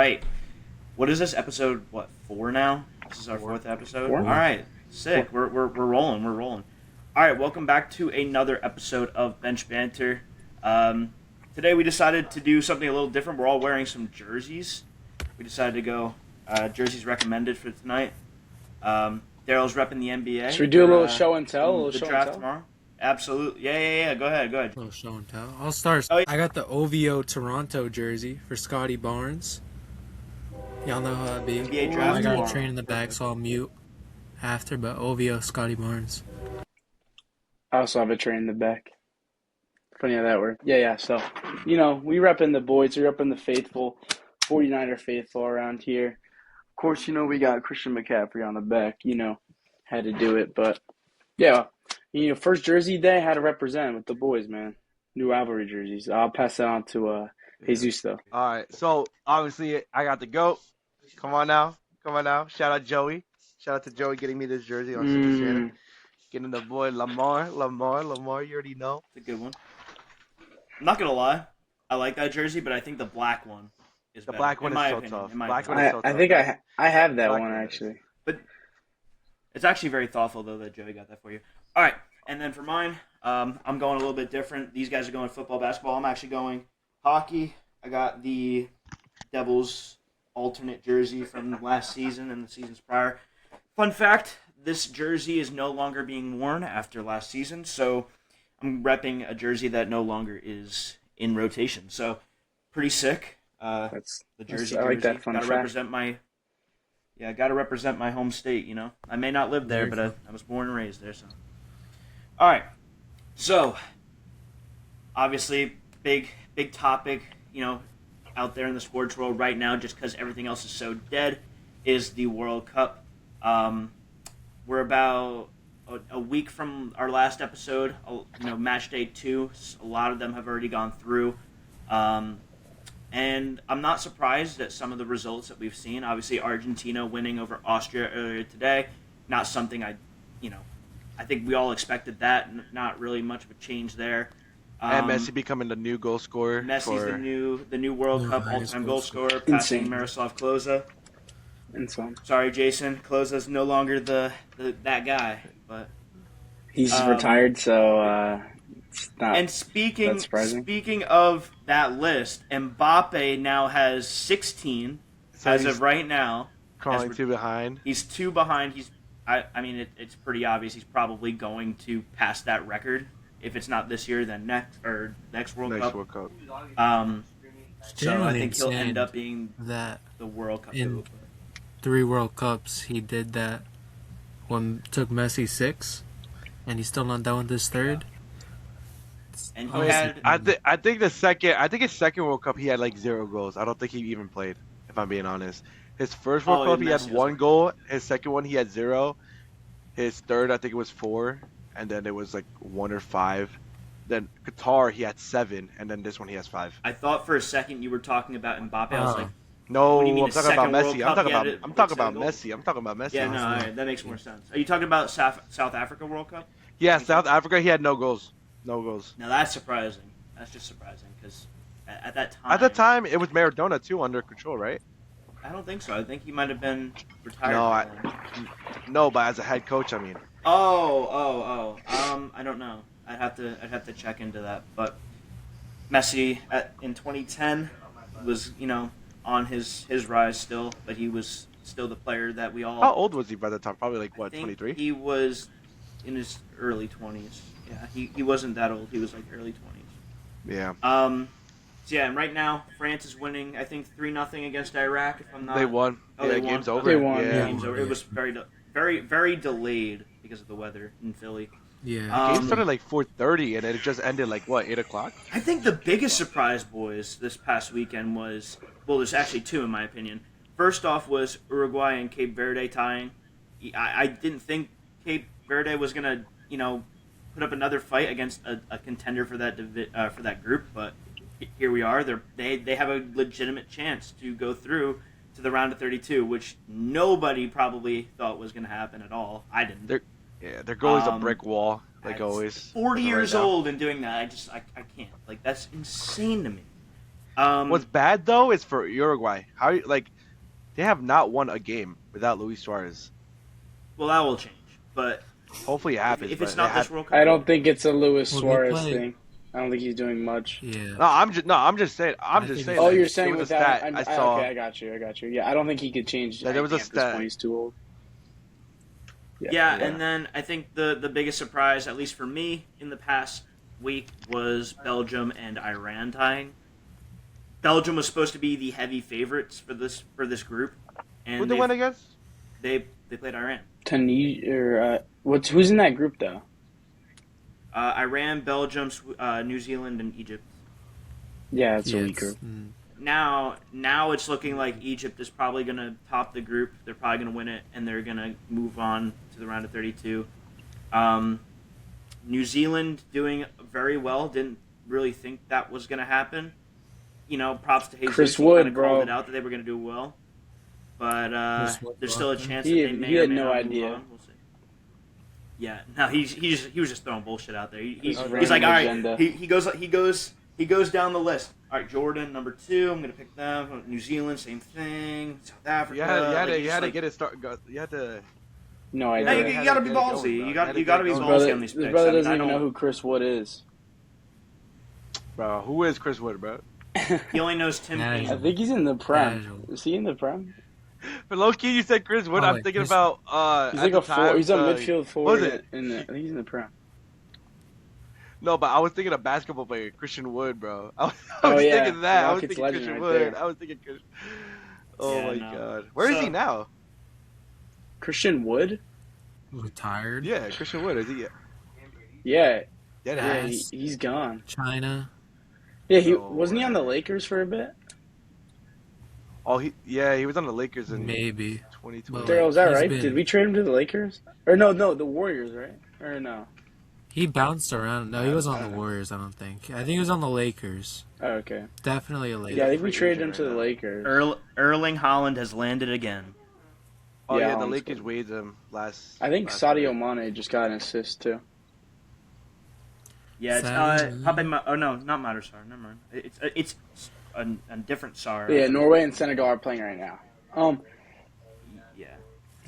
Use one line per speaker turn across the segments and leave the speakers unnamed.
right. What is this episode? What, 4 now? This is our fourth episode.
Four.
All right, sick. We're rolling. We're rolling. All right, welcome back to another episode of Bench Banter. Today we decided to do something a little different. We're all wearing some jerseys. We decided to go jerseys recommended for tonight. Daryl's repping the NBA.
Should we do a little show and tell?
The draft tomorrow. Absolutely. Yeah. Go ahead.
Little show and tell. I'll start.
Oh, yeah.
I got the OVO Toronto jersey for Scotty Barnes. Y'all know how that be.
NBA draft
I got
tomorrow.
a train in the back, so I'll mute after. But OVO Scotty Barnes.
I also have a train in the back. Funny how that worked. Yeah. So, we repping the boys. We repping the faithful, 49er faithful around here. Of course, we got Christian McCaffrey on the back. Had to do it. But, yeah, first jersey day, had to represent with the boys, man. New rivalry jerseys. I'll pass that on to Jesus, though.
All right, so obviously I got the GOAT. Come on now. Shout out Joey. Shout out to Joey getting me this jersey on Super Shannon. Getting the boy Lamar. You already know.
It's a good one. I'm not gonna lie, I like that jersey, but I think the black one is
The
better.
black one
in
is
my
so
opinion,
tough.
in my
Black
opinion.
one is so
I think I have that
Black
one,
one.
actually.
But it's actually very thoughtful though that Joey got that for you. All right, and then for mine, I'm going a little bit different. These guys are going football, basketball. I'm actually going hockey. I got the Devils alternate jersey from last season and the seasons prior. Fun fact, this jersey is no longer being worn after last season, so I'm repping a jersey that no longer is in rotation. So, pretty sick.
That's
The jersey.
I like that fun
gotta
fact.
gotta represent my home state, I may not live there,
Very
but I was born and raised there, so. Alright. So, obviously, big topic, out there in the sports world right now, just because everything else is so dead, is the World Cup. We're about a week from our last episode, match day 2. A lot of them have already gone through. And I'm not surprised at some of the results that we've seen. Obviously, Argentina winning over Austria earlier today, not something I think we all expected that. Not really much of a change there.
And Messi becoming the new goal scorer.
Messi's the new World Cup
highest
all-time
goal
goal scorer, passing
Insane.
Miroslav Klose.
And so
Sorry, Jason. Klose's no longer that guy, but.
he's retired, so it's not
And
that
speaking
surprising.
of that list, Mbappe now has 16
So
as
he's
of right now.
Crawling two behind.
He's 2 behind. It's pretty obvious he's probably going to pass that record. If it's not this year, then next World
Next
Cup.
World Cup.
So I
Genuinely
think he'll end
insane
up being
that
the World Cup.
in 3 World Cups he did that. One took Messi 6, and he's still not done with his third.
And he
Oh,
had
I think his second World Cup he had like 0 goals. I don't think he even played, if I'm being honest. His first World Cup he had
Messi
1 goal. His second one he had 0. His third I think it was 4, and then it was like 1 or 5. Then Qatar he had 7, and then this one he has 5.
I thought for a second you were talking about Mbappe. I was like,
No,
What do you mean
I'm
his
talking about
second World
Messi.
Cup,
I'm
he had
talking
it
about
with
Messi. I'm talking about Messi.
yeah, no, all right, that makes more sense. Are you talking about South Africa World Cup?
Yeah, South Africa he had no goals. No goals.
Now that's surprising. That's just surprising because at that time.
At the time it was Maradona too under control, right?
I don't think so. I think he might have been retired.
No,
by then.
No, but as a head coach, I mean.
I don't know. I'd have to check into that. But Messi in 2010 was on his rise still, but he was still the player that we all.
How old was he by the time? Probably like
I
what,
think
23?
He was in his early 20s. Yeah, he wasn't that old. He was like early 20s.
Yeah.
So yeah, and right now France is winning. I think 3-0 against Iraq. If I'm not.
They won.
Oh,
yeah,
they
game's
won.
over.
They won,
Yeah.
Game's over. It was very delayed because of the weather in Philly.
Yeah.
Game started like 4:30 and it just ended like what, 8 o'clock?
I think the biggest surprise, boys, this past weekend was, well, there's actually 2 in my opinion. First off was Uruguay and Cape Verde tying. I didn't think Cape Verde was gonna, put up another fight against a contender for that group, but here we are. They have a legitimate chance to go through to the round of 32, which nobody probably thought was going to happen at all. I didn't.
Their goalie's a brick wall, like
It's
always.
40
Right
years
now.
old and doing that, I can't. Like, that's insane to me.
What's bad though is for Uruguay. They have not won a game without Luis Suarez.
Well, that will change, but
Hopefully it happens,
if it's
but they
not
had.
this World Cup,
I
it
don't
will.
think it's a Luis
Well, they
Suarez
play.
thing. I don't think he's doing much.
Yeah.
I'm just saying. I'm
I
just
think
saying.
it's-
Oh,
That
you're
there
saying
was a
without?
stat I saw.
Okay, I got you. Yeah, I don't think he could change
Yeah, there was a
anything at this
stat.
point. He's too old.
Yeah,
Yeah.
and then I think the biggest surprise, at least for me, in the past week was Belgium and Iran tying. Belgium was supposed to be the heavy favorites for this group,
Who
and
they win against?
they played Iran.
Tunisia or who's in that group though?
Iran, Belgium, New Zealand, and Egypt.
Yeah, it's a
Yeah,
weak group.
Now it's looking like Egypt is probably going to top the group. They're probably going to win it, and they're going to move on to the round of 32. New Zealand doing very well. Didn't really think that was going to happen. Props to Jesus.
Chris
He
Wood,
kind of
bro.
called it out that they were going to do well. But
Chris Wood
there's still a
rocked
chance
He
that they
had-
may
he
or
had
may
no
not
idea.
move on. We'll see. Yeah, no, he was just throwing bullshit out there. He's
random
like, all right.
agenda.
He goes down the list. All right, Jordan, number 2. I'm gonna pick them. New Zealand, same thing. South Africa.
You had
like,
to,
he's
get it You had to.
No
No,
idea.
you
had
gotta
to
be
get it going,
ballsy.
bro.
You
You
got
had
you
to
got to
get
be
it
His
going.
ballsy on these
brother,
picks.
his brother
I mean,
doesn't
I
even know
don't.
who Chris Wood is.
Bro, who is Chris Wood, bro?
He only knows Tim
Yeah,
Payne.
I think he's in the Prem.
Casual.
Is he in the Prem?
But low key, you said Chris Wood.
Oh,
I'm
wait,
thinking
Chris-
about
He's
at
like
the
a four.
time,
He's a
the-
midfield
what
forward.
was it?
I think he's in the Prem.
No, but I was thinking of basketball player Christian Wood, bro. I was
Oh, yeah.
thinking that. I was
Rockets
thinking
legend
Christian
right
Wood.
there.
I was thinking Chris. Oh
Yeah,
my
no.
god, where is
So-
he now?
Christian Wood?
Retired.
Yeah, Christian Wood. Is he?
Yeah,
Yeah,
yeah,
Yes.
he's gone.
China.
Yeah, he
No
wasn't he on the
way.
Lakers for a bit?
Oh, he was on the Lakers in
Maybe.
2020.
Well,
Daryl, is that
he's
right?
been-
Did we trade him to the Lakers? Or no, the Warriors, right? Or no?
He bounced around. No, he was on
I
the
don't know.
Warriors, I don't think. I think he was on the Lakers.
Oh, okay.
Definitely a Lakers.
Yeah, I think we
free
traded him
agent
to
right
the
now.
Lakers.
Erling Haaland has landed again.
Oh
Yeah,
yeah, the
Holland's
Lakers
good.
waived him last.
I think
last
Sadio
night.
Mane just got an assist too.
Yeah, it's
Sadio.
oh no, not Madersar. Never mind. It's a different Sar.
Yeah, Norway and Senegal are playing right now.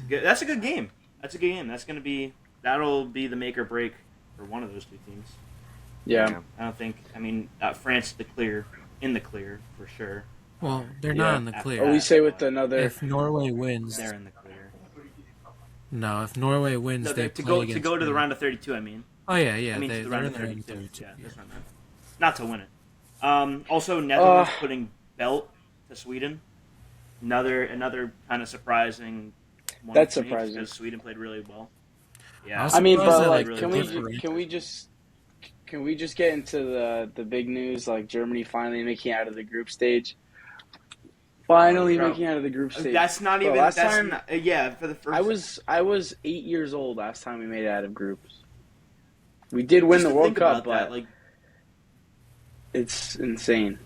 Yeah, that's a good game. That's a good game. That'll be the make or break for one of those two teams.
Yeah.
I don't think. I mean, France in the clear for sure.
Well, they're
Yeah.
not in the clear.
Oh, we say with another.
If Norway wins,
They're in the clear.
no. If Norway wins,
No,
they
to
play
go
against
to the
them.
round of 32. I mean,
Oh yeah,
I mean
they,
to the
they're
round
in
of
the round
32.
of 32.
Yeah, that's what I meant. Not to win it. Also, Netherlands putting belt to Sweden. Another kind of surprising. One
That's
for me,
surprising.
because Sweden played really well. Yeah,
I was
I mean,
surprised
but
that,
like,
really
can
good.
we just get into the big news? Like Germany finally making it out of the group stage. Finally
Bro,
making it out of the group stage.
That's not
Bro,
even.
last
That's
time-
not, yeah, for the first.
I was 8 years old last time we made it out of groups. We did win
Just
the
to
World
think
Cup,
about
but
that, like,
it's insane.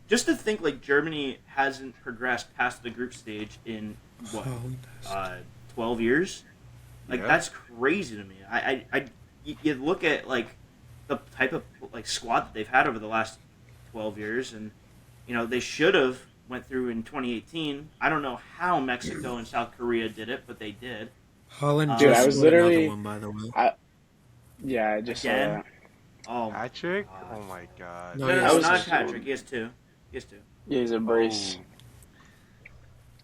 just to think like Germany hasn't progressed past the group stage in what 12 years. Like
Yeah.
that's crazy to me. You look at like the type of like squad that they've had over the last 12 years, and they should have went through in 2018. I don't know how Mexico and South Korea did it, but they did.
Holland
Dude,
just
I
was
scored another
literally-
one, by the way.
Yeah, I just saw
Again?
that.
Oh,
Patrick?
God.
Oh my god.
No,
no,
he
no,
has
not
two.
Patrick. He has two.
Yeah, he's a brace.
Oh.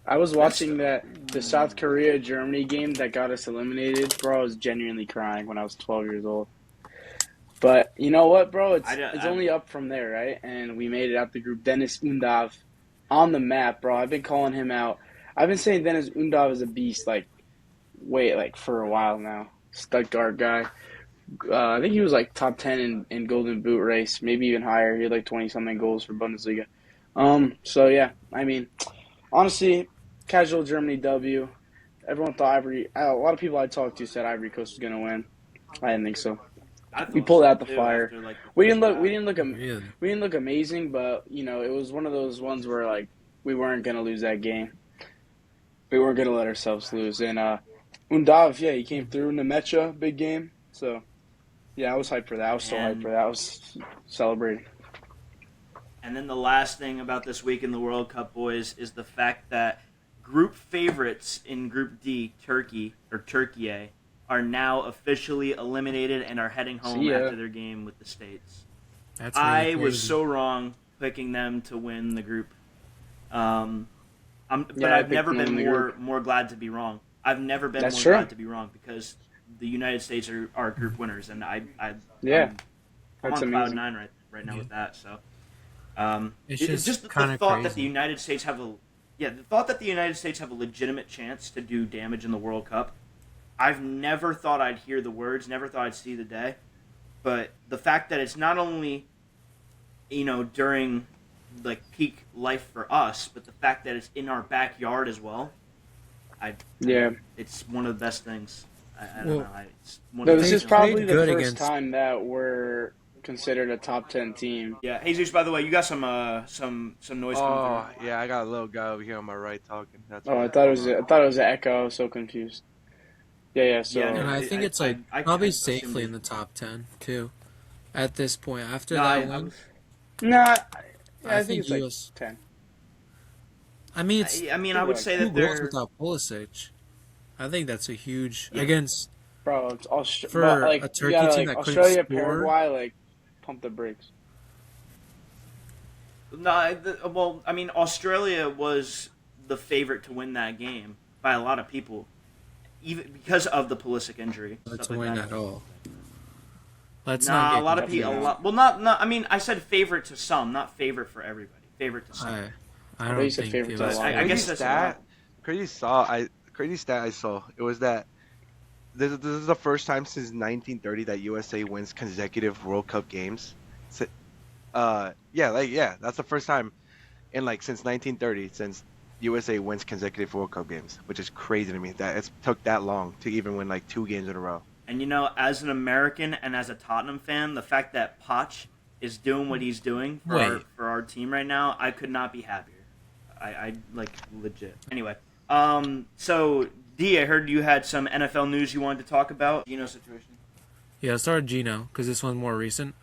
I was watching the South Korea Germany game that got us eliminated, bro. I was genuinely crying when I was 12 years old. But you know what, bro? It's only up from there, right? And we made it out the group. Dennis Undav on the map, bro. I've been calling him out. I've been saying Dennis Undav is a beast, for a while now. Stuttgart guy. I think he was like top 10 in Golden Boot race, maybe even higher. He had like 20 something goals for Bundesliga. So yeah, I mean, honestly, casual Germany W. Everyone thought a lot of people I talked to said Ivory Coast was gonna win. I didn't think so.
I thought
We pulled out the
so, too,
fire.
after, like, the
We
first
didn't
half.
Really?
we didn't look amazing, but it was one of those ones where like we weren't gonna lose that game. We weren't gonna let ourselves lose. And Undav, yeah, he came through in the Mecha, big game. So yeah, I was hyped for that. I was so hyped for that. I was celebrating.
And then the last thing about this week in the World Cup, boys, is the fact that group favorites in Group D, Turkey, are now officially eliminated and are heading home
See ya.
after their game with the States.
That's really
I was
crazy.
so wrong picking them to win the group. But
Yeah, I
I've
picked
never
them to
been
win the group.
more glad to be wrong. I've never been
That's
more
true.
glad to be wrong because the United States are group winners, and
Yeah,
I'm
that's
on cloud
amazing.
nine right now
Yeah.
with that. So
It's
it's
just
just the
kind of
thought that the
crazy.
United States have the thought that the United States have a legitimate chance to do damage in the World Cup. I've never thought I'd hear the words, never thought I'd see the day, but the fact that it's not only during like peak life for us, but the fact that it's in our backyard as well.
Yeah.
It's one of the best things. I don't
Well,
know. It's one
No,
of the
this
they
best
is
feelings.
probably
played
the
good
first
against.
time that we're considered a top 10 team.
Yeah, Jesus. By the way, you got some noise coming
Oh,
through.
yeah, I got a little guy over here on my right talking. That's
Oh,
why.
I thought it
Hold
was
on.
I thought it was an echo. I was so confused. Yeah.
Yeah,
And
no,
So
I think it's like
I
probably
assumed
safely
it.
in the top 10 too. At this point, after
No,
that
I
one,
was.
nah, yeah,
I
I think
think
it's like
US.
10.
I mean, it's
I mean, I
People
would
like
say
10.
2
that
goals
they're.
without Pulisic. I think that's a huge
Yeah.
against
Bro, but
for
like
a
you
Turkey
gotta
team
like
that couldn't
Australia,
score.
Paraguay, like pump the brakes.
No, well, I mean, Australia was the favorite to win that game by a lot of people, even because of the Pulisic injury, stuff
To
like
win
that.
at all. Let's not
Nah, a
get
lot of
Definitely
people, a
confused.
not.
lot. Well, not. I mean, I said favorite to some, not favorite for everybody. Favorite to some.
I
I thought you
don't
said
think
favorite
it
to a
was
But
lot of
I
people.
guess
Crazy
that's a lot.
stat. Crazy stat I saw. It was that this is the first time since 1930 that USA wins consecutive World Cup games. Si- yeah, that's the first time in like since 1930 since USA wins consecutive World Cup games, which is crazy to me that it's took that long to even win like 2 games in a row.
And as an American and as a Tottenham fan, the fact that Poch is doing what he's doing
Wait.
for our team right now, I could not be happier. I like legit. Anyway, so D, I heard you had some NFL news you wanted to talk about. Situation.
Yeah, let's start with Gino because this one's more recent.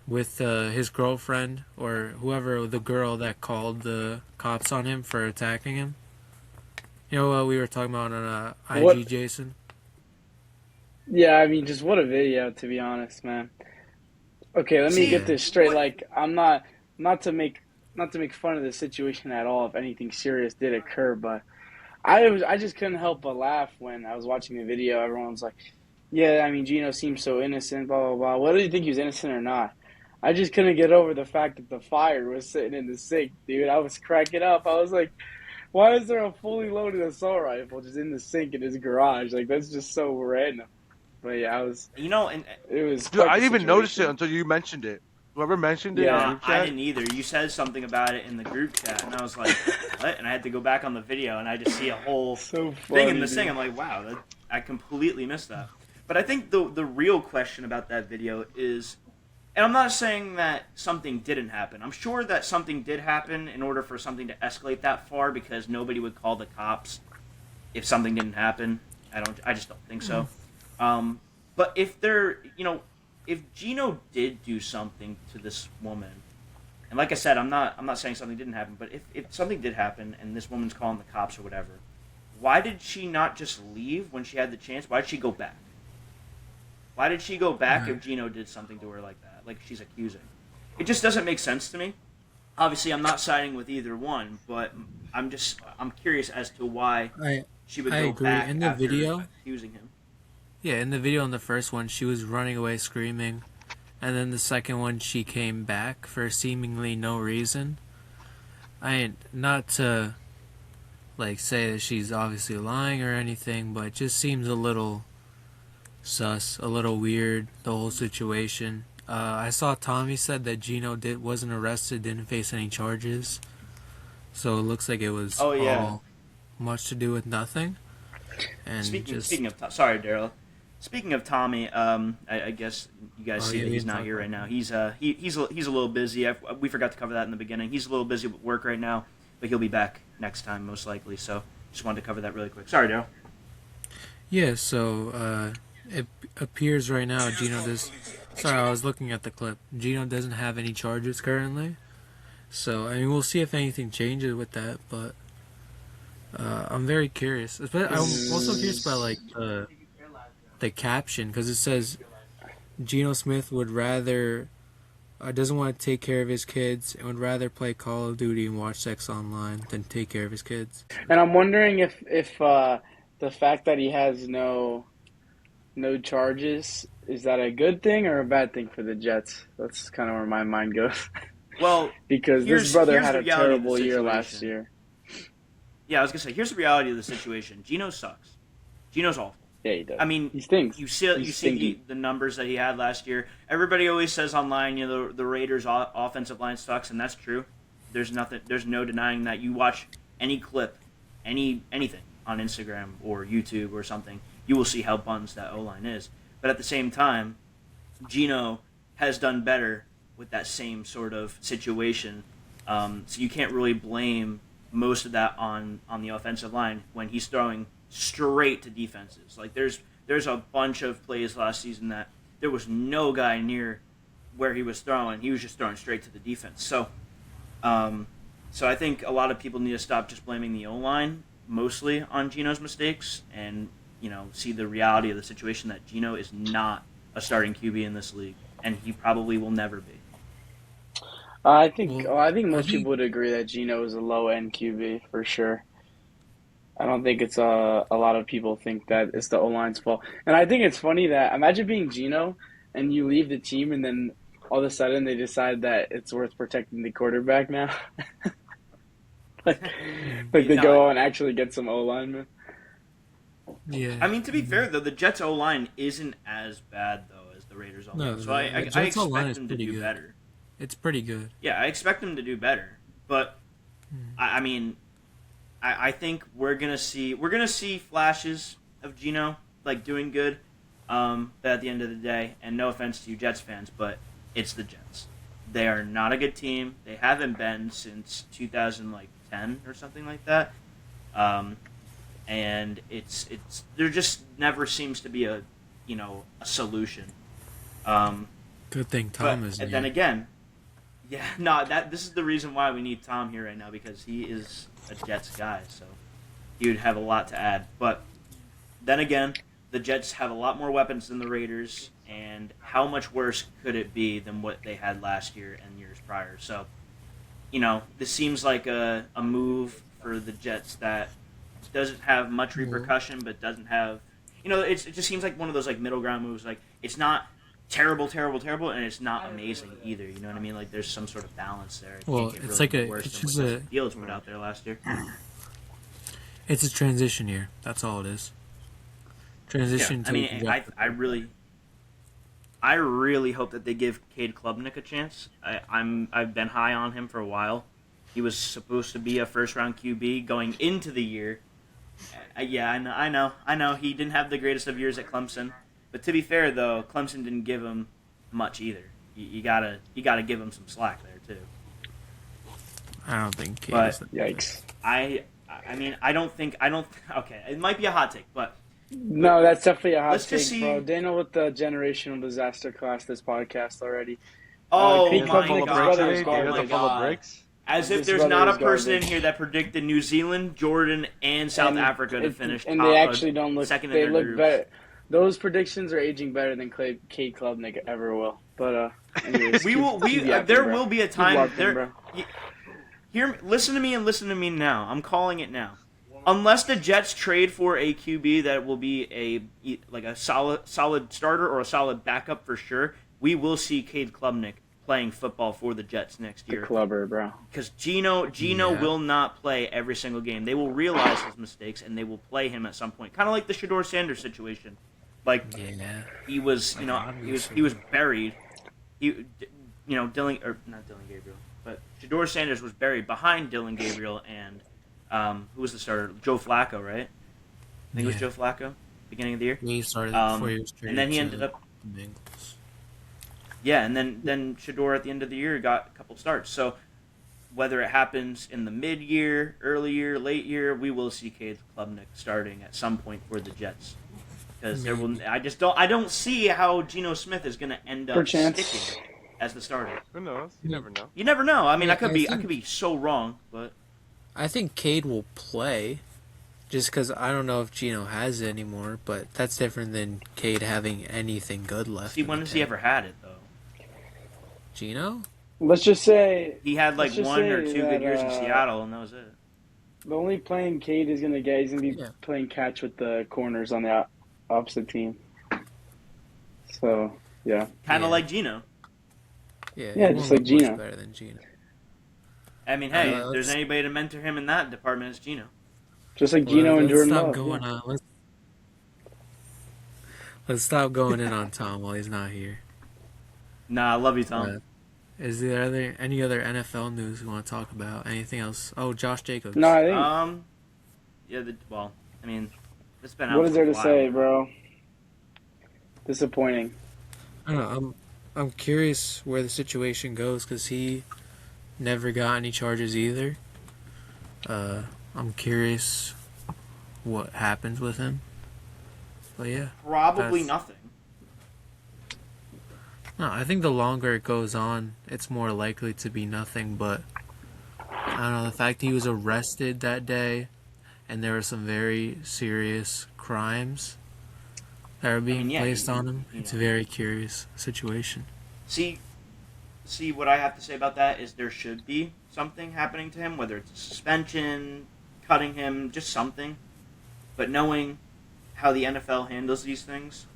With his girlfriend or whoever the girl that called the cops on him for attacking him. You know what we were talking about on
What?
IG, Jason?
Yeah, I mean, just what a video, to be honest, man. Okay, let me
See
get
Yeah.
this straight.
what?
Like, I'm not to make not to make fun of the situation at all if anything serious did occur, but I just couldn't help but laugh when I was watching the video. Everyone's like, "Yeah, I mean, Gino seems so innocent, blah blah blah." Whether you think he was innocent or not, I just couldn't get over the fact that the fire was sitting in the sink, dude. I was cracking up. I was like, "Why is there a fully loaded assault rifle just in the sink in his garage? Like, that's just so random." But yeah,
And
it was
Dude,
quite
I
the
didn't even notice it
situation.
until you mentioned it. Whoever mentioned it in the
Yeah.
nah,
group
I
chat.
didn't either. You said something about it in the group chat, and I was like, what? And I had to go back on the video, and I just see a whole
So
thing in
funny,
the thing.
dude.
I'm like, wow, I completely missed that. But I think the real question about that video is, and I'm not saying that something didn't happen. I'm sure that something did happen in order for something to escalate that far, because nobody would call the cops if something didn't happen. I just don't think so. But if Gino did do something to this woman, and like I said, I'm not saying something didn't happen, but if something did happen and this woman's calling the cops or whatever, why did she not just leave when she had the chance? Why did she go back? Why did she go back if Gino did something to her like that, like she's accusing? It just doesn't make sense to me. Obviously, I'm not siding with either one, but I'm curious as to why
I
she would
I
go
agree.
back
In the
after
video,
accusing him.
yeah, in the video in the first one, she was running away screaming, and then the second one, she came back for seemingly no reason. Not to like say that she's obviously lying or anything, but it just seems a little sus, a little weird, the whole situation. I saw Tommy said that Gino wasn't arrested, didn't face any charges, so it looks like it was
Oh yeah.
all much to do with nothing, and just
Speaking of sorry, Daryl. Speaking of Tommy, I guess you guys
oh
see
yeah,
that
we
he's
didn't
not
talk
here
about
right now.
that.
He's a little busy. We forgot to cover that in the beginning. He's a little busy with work right now, but he'll be back next time most likely. So just wanted to cover that really quick. Sorry, Daryl.
Yeah, so it appears right now Gino Sorry, I was looking at the clip. Gino doesn't have any charges currently. So, I mean, we'll see if anything changes with that, but I'm very curious. But I'm also curious about, like, the caption, because it says Geno Smith would rather, doesn't want to take care of his kids and would rather play Call of Duty and watch sex online than take care of his kids.
And I'm wondering if the fact that he has no charges, is that a good thing or a bad thing for the Jets? That's kind of where my mind goes.
Well,
Because this brother
here's
had
the
a
reality of the
terrible year last
situation.
year.
Yeah, I was gonna say, here's the reality of the situation. Geno sucks. Geno's awful.
Yeah, he does.
I mean,
He stinks.
you see
He's stinky.
the numbers that he had last year. Everybody always says online, the Raiders' offensive line sucks, and that's true. There's no denying that. You watch any clip, anything on Instagram or YouTube or something, you will see how buns that O line is. But at the same time, Geno has done better with that same sort of situation. So you can't really blame most of that on the offensive line when he's throwing straight to defenses. Like there's a bunch of plays last season that there was no guy near where he was throwing. He was just throwing straight to the defense. So I think a lot of people need to stop just blaming the O-line mostly on Geno's mistakes and, see the reality of the situation that Geno is not a starting QB in this league, and he probably will never be.
I think
Well,
most people would agree that Geno is a low end QB for sure. I don't think it's a lot of people think that it's the O line's fault. And I think it's funny that imagine being Geno and you leave the team and then all of a sudden they decide that it's worth protecting the quarterback now. like they go out and actually get some O linemen.
Yeah.
I mean, to be fair though, the Jets O line isn't as bad though as the Raiders O line,
No,
so I
the Jets O-line
expect
is
them to
pretty
do
good.
better.
It's pretty good.
Yeah, I expect them to do better, but I mean, I think we're gonna see flashes of Geno like doing good. But at the end of the day, and no offense to you Jets fans, but it's the Jets. They are not a good team. They haven't been since 2010 or something like that. And it's there just never seems to be a solution.
Good thing Tom is
But
here.
then again, yeah, no, this is the reason why we need Tom here right now, because he is a Jets guy, so he would have a lot to add. But then again, the Jets have a lot more weapons than the Raiders, and how much worse could it be than what they had last year and years prior? So, this seems like a move for the Jets that doesn't have much repercussion, but doesn't have, it just seems like one of those like middle ground moves. Like it's not terrible, and it's not amazing either. You know what I mean? Like there's some sort of balance there. It
Well,
can't get
it's
really
like
worse
it's
than
just
what
a,
Fields put out there last year.
it's a transition year. That's all it is. Transition
I mean, I really hope that they give Cade Klubnik a chance. I've been high on him for a while. He was supposed to be a first round QB going into the year. Yeah, I know. He didn't have the greatest of years at Clemson, but to be fair though, Clemson didn't give him much either. You gotta give him some slack there too.
I don't think Cade
But
is that
Yikes.
I mean I don't. Okay, it might be a hot take, but
No, that's definitely a hot
let's just
take,
see.
bro. Daniel with the generational disaster class this podcast already.
Oh
Cade
my
Klubnik,
god!
brother is
Oh
garbage.
my
Full of
god!
bricks.
As if
This
there's
brother
not a
is
person in
garbage.
here that predicted New Zealand, Jordan, and South
And
Africa to finish
and
top,
they actually don't look.
second in
They
their
look
groups.
better. Those predictions are aging better than Cade Klubnik ever will. But anyways,
We will.
keep yapping,
There
bro.
will be a
Keep
time.
LARPing, bro.
Listen to me and listen to me now. I'm calling it now. Unless the Jets trade for a QB that will be a solid starter or a solid backup for sure, we will see Cade Klubnik playing football for the Jets next
The
year.
clubber, bro.
Because Geno
Yeah.
will not play every single game. They will realize his mistakes and they will play him at some point. Kind of like the Shador Sanders situation. Like
Yeah.
he was, he was buried. Dylan or not Dylan Gabriel, but Shador Sanders was buried behind Dylan Gabriel and who was the starter? Joe Flacco, right? I think it was
Yeah.
Joe Flacco, beginning of the year.
He started 4 years straight.
And then he ended up.
the Bengals.
Yeah, and then Shador at the end of the year got a couple starts. So whether it happens in the mid-year, early year, late year, we will see Cade Klubnik starting at some point for the Jets. because there will.
Maybe.
I don't see how Geno Smith is going to end up
Perchance.
sticking as the starter.
Who knows? You never know.
You never know. I mean,
Yeah,
I could
I
be
think-
so wrong, but
I think Cade will play, just because I don't know if Gino has it anymore. But that's different than Cade having anything good left.
see,
in
when
the
has he
tank.
ever had it though?
Gino?
Let's just say
He had like
Let's just
one or
say
two
that,
good years in Seattle, and that was it.
the only playing Cade is gonna get, he's gonna be
Yeah.
playing catch with the corners on the opposite team. So yeah,
Kind of
Yeah.
like Geno.
Yeah,
Yeah,
he
just
won't
like
look
Gino.
much better than Gino.
I mean, hey, if there's
let's-
anybody to mentor him in that department, it's Geno.
just like Gino and
let's
Jordan
stop
Love.
going
Yeah.
on. Let's stop going in on Tom while he's not here.
Nah, I love you, Tom.
Uh, Is there any other NFL news you want to talk about? Anything else? Oh, Josh Jacobs.
No, I think.
Yeah. Well, I mean, it's been out.
What is
for
there
a
to
while
say,
now.
bro? Disappointing.
I don't know. I'm curious where the situation goes because he never got any charges either. I'm curious what happens with him. But yeah,
Probably
That's-
nothing.
no, I think the longer it goes on, it's more likely to be nothing. But I don't know, the fact he was arrested that day, and there were some very serious crimes that are being
yeah,
placed on him.
you
It's
know.
a very curious situation.
See, what I have to say about that is there should be something happening to him, whether it's a suspension, cutting him, just something. But knowing how the NFL handles these things,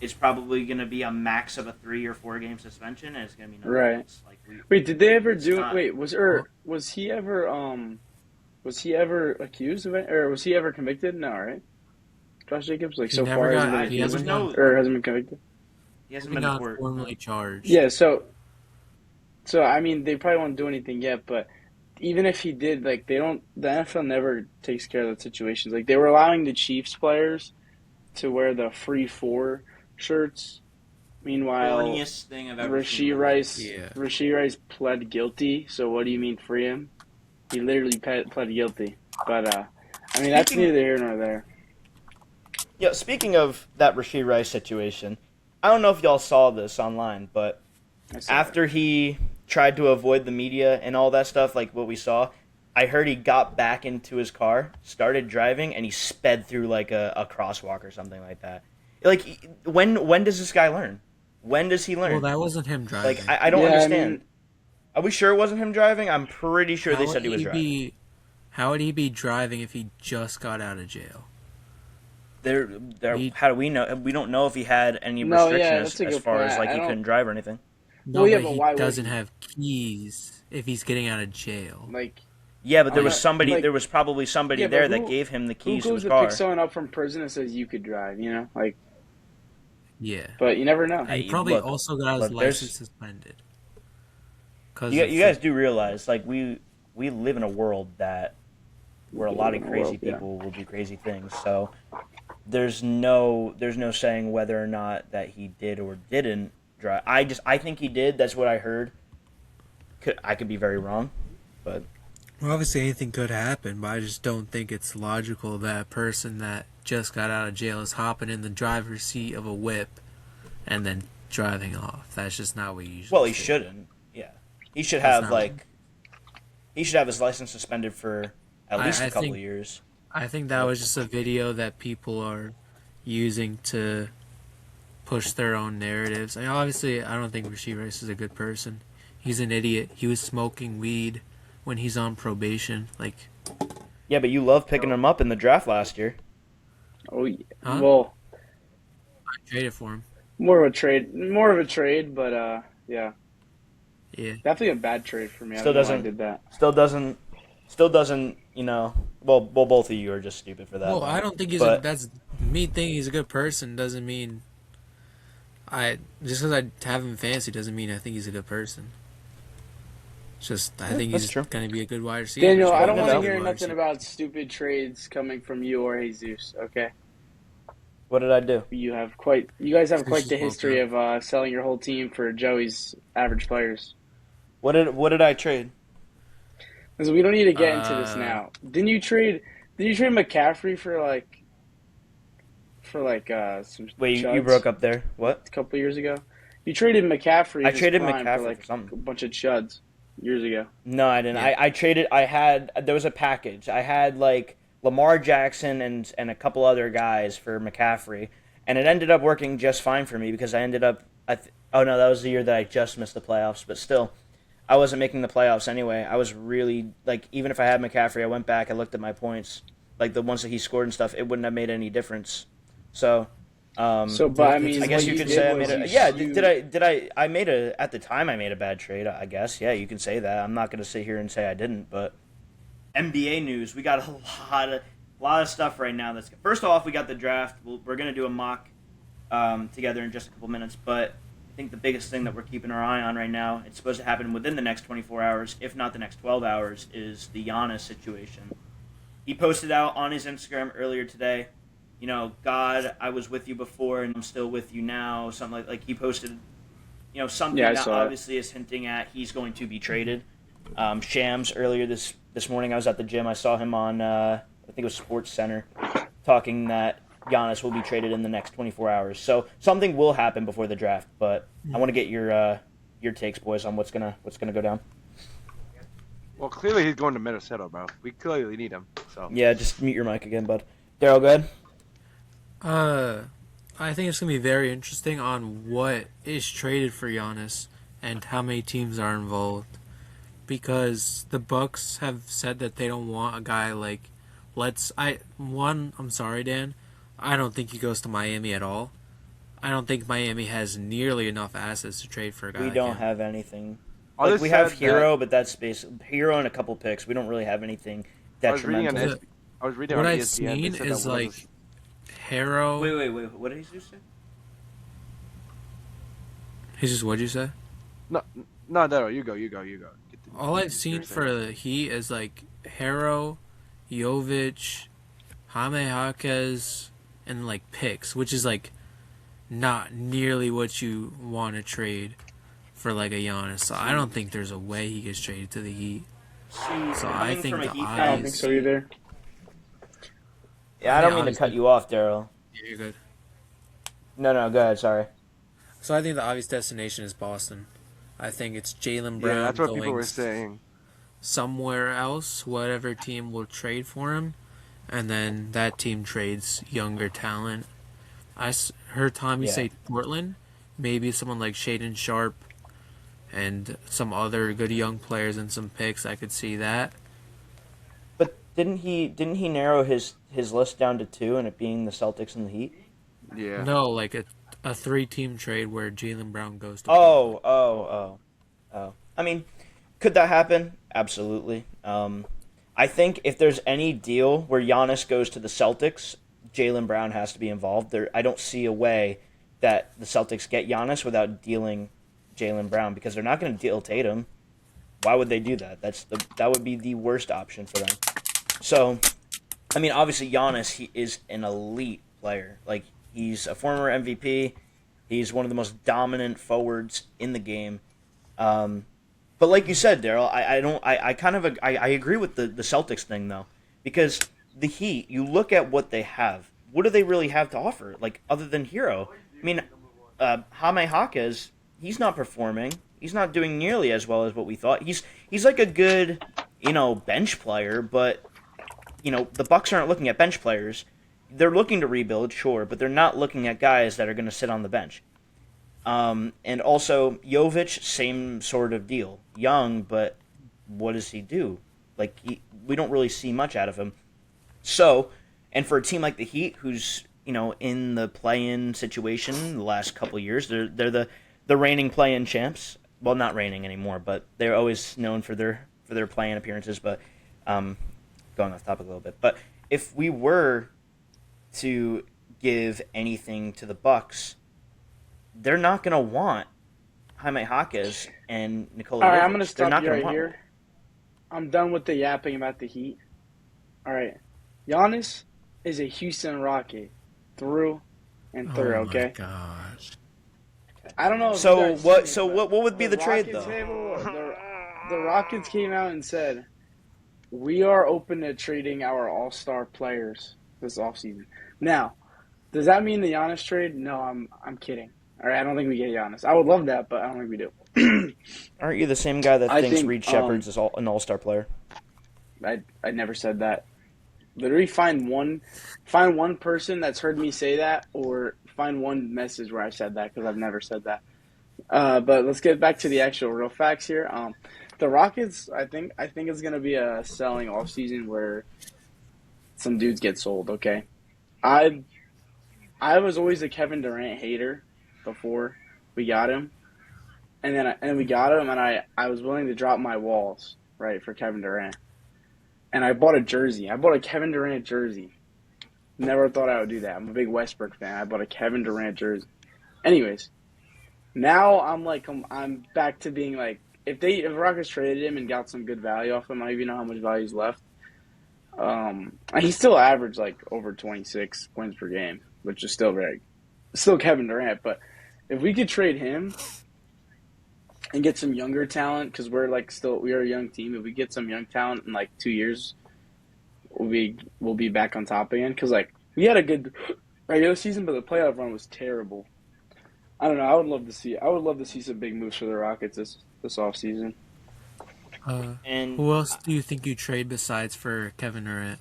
it's probably going to be a max of a 3 or 4 game suspension, and it's going to be nothing
Right.
else. Like
Wait, did they ever
It's
do?
not-
Wait, was he ever accused of it, or was he ever convicted? No, right? Josh Jacobs, like
He
so
never
far,
got-
hasn't been
he
accused
hasn't gone-
or hasn't been convicted.
he hasn't
Maybe
been to
not
court.
formally charged.
Yeah, so I mean, they probably won't do anything yet, but even if he did, like the NFL never takes care of the situations. Like they were allowing the Chiefs players to wear the free 4 shirts. Meanwhile,
Corniest thing I've ever seen.
Rasheed Rice pled guilty. So what do you mean free him? He literally pled guilty. But I mean, that's
Speaking-
neither here nor there.
Yeah, speaking of that Rasheed Rice situation, I don't know if y'all saw this online, but
I saw
after he tried to avoid the media and all that stuff, like what we saw, I heard he got back into his car, started driving, and he sped through like a crosswalk or something like that. Like, when does this guy learn? When does he learn?
Well, that wasn't him driving.
like, I don't
Yeah, I
understand.
mean-
Are we sure it wasn't him driving? I'm pretty sure they
How
said he
would
was driving.
How would he be driving if he just got out of jail? He-
How do we know? We don't know if he had any
No, yeah,
restrictions
that's a
as
good
far
point.
as like
I
he
don't-
couldn't drive or anything.
No,
Well, yeah,
but
but
he
why would
doesn't
he?
have keys if he's getting out of jail.
Like,
Yeah, but there
I'm
was
not-
somebody.
like-
there was probably somebody
Yeah, but
there
who-
that gave him the
who
keys to
goes
his
to
car.
pick someone up from prison and says you could drive? You know, like,
Yeah.
but you never know.
And he
Hey,
probably
look,
also got his
look, there's-
license suspended. 'Cause
You,
of
you guys do realize, like we live in a world where a lot of crazy
yeah.
people will do crazy things. So there's no saying whether or not that he did or didn't drive. I think he did. That's what I heard. I could be very wrong, but
Well, obviously anything could happen, but I just don't think it's logical that a person that just got out of jail is hopping in the driver's seat of a whip and then driving off. That's just not what you usually
well, he
see.
shouldn't. Yeah, he should
That's
have
not-
like he should have his license suspended for at least
I
a couple
think-
of years.
I think that was just a video that people are using to push their own narratives. I mean, obviously, I don't think Rasheed Rice is a good person. He's an idiot. He was smoking weed when he's on probation. Like,
Yeah, but you love picking him up in the draft last year.
Oh, yeah.
Huh?
Well,
I traded for him.
more of a trade, but yeah,
Yeah.
definitely a bad trade for me.
Still
I don't know why I
doesn't-
did that.
Still doesn't, you know. Well, both of you are just stupid for that.
Well,
one.
I don't think
But-
that's me thinking he's a good person doesn't mean just because I have him in fantasy doesn't mean I think he's a good person. It's just I think
that's
he's
true.
going to be a good wide receiver.
Daniel, I
no
don't want to
doubt.
hear nothing about stupid trades coming from you or Jesus. Okay,
What did I do?
you guys have quite the
Jesus
history of selling your whole team for Joey's average players.
What did I trade?
Listen, we don't need to get into this
Uh,
now. Didn't you trade McCaffrey for for like some
Wait, you
chuds
broke up there. What?
a couple years ago. You traded McCaffrey
I
in his
traded
prime for
McCaffrey for
like
something.
a bunch of chuds years ago.
No, I didn't.
Yeah.
I traded. I had there was a package. I had like Lamar Jackson and a couple other guys for McCaffrey, and it ended up working just fine for me because I ended up. Oh no, that was the year that I just missed the playoffs, but still, I wasn't making the playoffs anyway. I was really like even if I had McCaffrey, I went back, I looked at my points, like the ones that he scored and stuff. It wouldn't have made any difference. So.
So, but I mean,
I
what
guess you
you
could
did
say I
was
made a
you
yeah.
you
I made a at the time I made a bad trade. I guess yeah. You can say that. I'm not going to sit here and say I didn't. But NBA news. We got a lot of stuff right now. That's first off, we got the draft. We're going to do a mock together in just a couple minutes. But I think the biggest thing that we're keeping our eye on right now, it's supposed to happen within the next 24 hours, if not the next 12 hours, is the Giannis situation. He posted out on his Instagram earlier today. You know, God, I was with you before and I'm still with you now. Something like he posted, something
yeah, I
that
saw it.
obviously is hinting at he's going to be traded. Shams earlier this morning, I was at the gym. I saw him on I think it was Sports Center talking that Giannis will be traded in the next 24 hours. So something will happen before the draft. But I want to get your takes, boys, on what's gonna go down.
Well, clearly he's going to Minnesota, bro. We clearly need him. So
Yeah, just mute your mic again, bud. Daryl, go ahead.
I think it's gonna be very interesting on what is traded for Giannis and how many teams are involved, because the Bucks have said that they don't want a guy like I'm sorry, Dan, I don't think he goes to Miami at all. I don't think Miami has nearly enough assets to trade for a guy
We
like
don't
him.
have anything.
Others
Like we have
said
Hero, but that's basically Hero and a couple picks. We don't really have anything
I was reading on
detrimental.
The-
I was reading
what
on
I've
ESPN. They
seen
said
is
that one of
like Harrow.
Wait. What did he just say?
What'd you say?
no, no, you go. Get the-
All I've
what
seen
you're
for
saying.
the Heat is like Harrow, Jovic, Jaime Jaquez, and like picks, which is like not nearly what you want to trade for like a Giannis. So I don't think there's a way he gets traded to the Heat.
See,
So I
coming
think
from a
the
Heat
I
fan,
don't think so either.
yeah, I don't mean to cut you off, Daryl.
You're good.
No, go ahead. Sorry.
So I think the obvious destination is Boston. I think it's Jaylen Brown
Yeah, that's what people
going
were saying.
somewhere else, whatever team will trade for him, and then that team trades younger talent. Heard Tommy
Yeah.
say Portland, maybe someone like Shaden Sharp and some other good young players and some picks. I could see that.
But didn't he narrow his list down to two, and it being the Celtics and the Heat?
Yeah.
No, like a 3-team trade where Jaylen Brown goes to Portland.
Oh. I mean, could that happen? Absolutely. I think if there's any deal where Giannis goes to the Celtics, Jaylen Brown has to be involved. I don't see a way that the Celtics get Giannis without dealing Jaylen Brown because they're not going to deal Tatum. Why would they do that? That would be the worst option for them. So, I mean, obviously Giannis, he is an elite player. Like he's a former MVP. He's one of the most dominant forwards in the game. But like you said, Daryl, I agree with the Celtics thing though, because the Heat, you look at what they have. What do they really have to offer? Like other than Hero, I mean, Jaime Jaquez, he's not performing. He's not doing nearly as well as what we thought. He's like a good, bench player, but the Bucks aren't looking at bench players. They're looking to rebuild, sure, but they're not looking at guys that are going to sit on the bench. And also Jovic, same sort of deal. Young, but what does he do? Like we don't really see much out of him. So, and for a team like the Heat, who's in the play-in situation the last couple of years, they're the reigning play-in champs. Well, not reigning anymore, but they're always known for their play-in appearances. But going off topic a little bit, but if we were to give anything to the Bucks, they're not going to want Jaime Jaquez and Nikola
All right,
Jovic.
I'm going to
They're
stop
not
you
gonna
right
want
here. I'm done with the yapping about the Heat. All right. Giannis is a Houston Rocket through and through,
Oh
okay?
my gosh.
I don't know if
So
you guys
what?
seen
So
it, but
what would be the trade
Rockets
though?
the Rockets came out and said, we are open to trading our all-star players this offseason. Now, Does that mean the Giannis trade? No, I'm kidding. All right, I don't think we get Giannis. I would love that, but I don't think we do.
Aren't you the same guy that
I
thinks
think
Reed Shepard's is an all-star player?
I never said that. Literally find one person that's heard me say that, or find one message where I said that, because I've never said that. But let's get back to the actual real facts here. The Rockets, I think it's gonna be a selling off season where some dudes get sold. Okay, I I was always a Kevin Durant hater before we got him, and we got him, and I was willing to drop my walls right for Kevin Durant, and I bought a jersey. I bought a Kevin Durant jersey. Never thought I would do that. I'm a big Westbrook fan. I bought a Kevin Durant jersey. Anyways, now I'm back to being like, if Rockets traded him and got some good value off him, I don't even know how much value is left. He still averaged like over 26 points per game, which is still Kevin Durant. But if we could trade him and get some younger talent, because we are a young team. If we get some young talent in like 2 years, we'll be back on top again. Because like we had a good regular season, but the playoff run was terrible. I don't know. I would love to see some big moves for the Rockets this offseason.
And
Who else do you think you trade besides for Kevin Durant?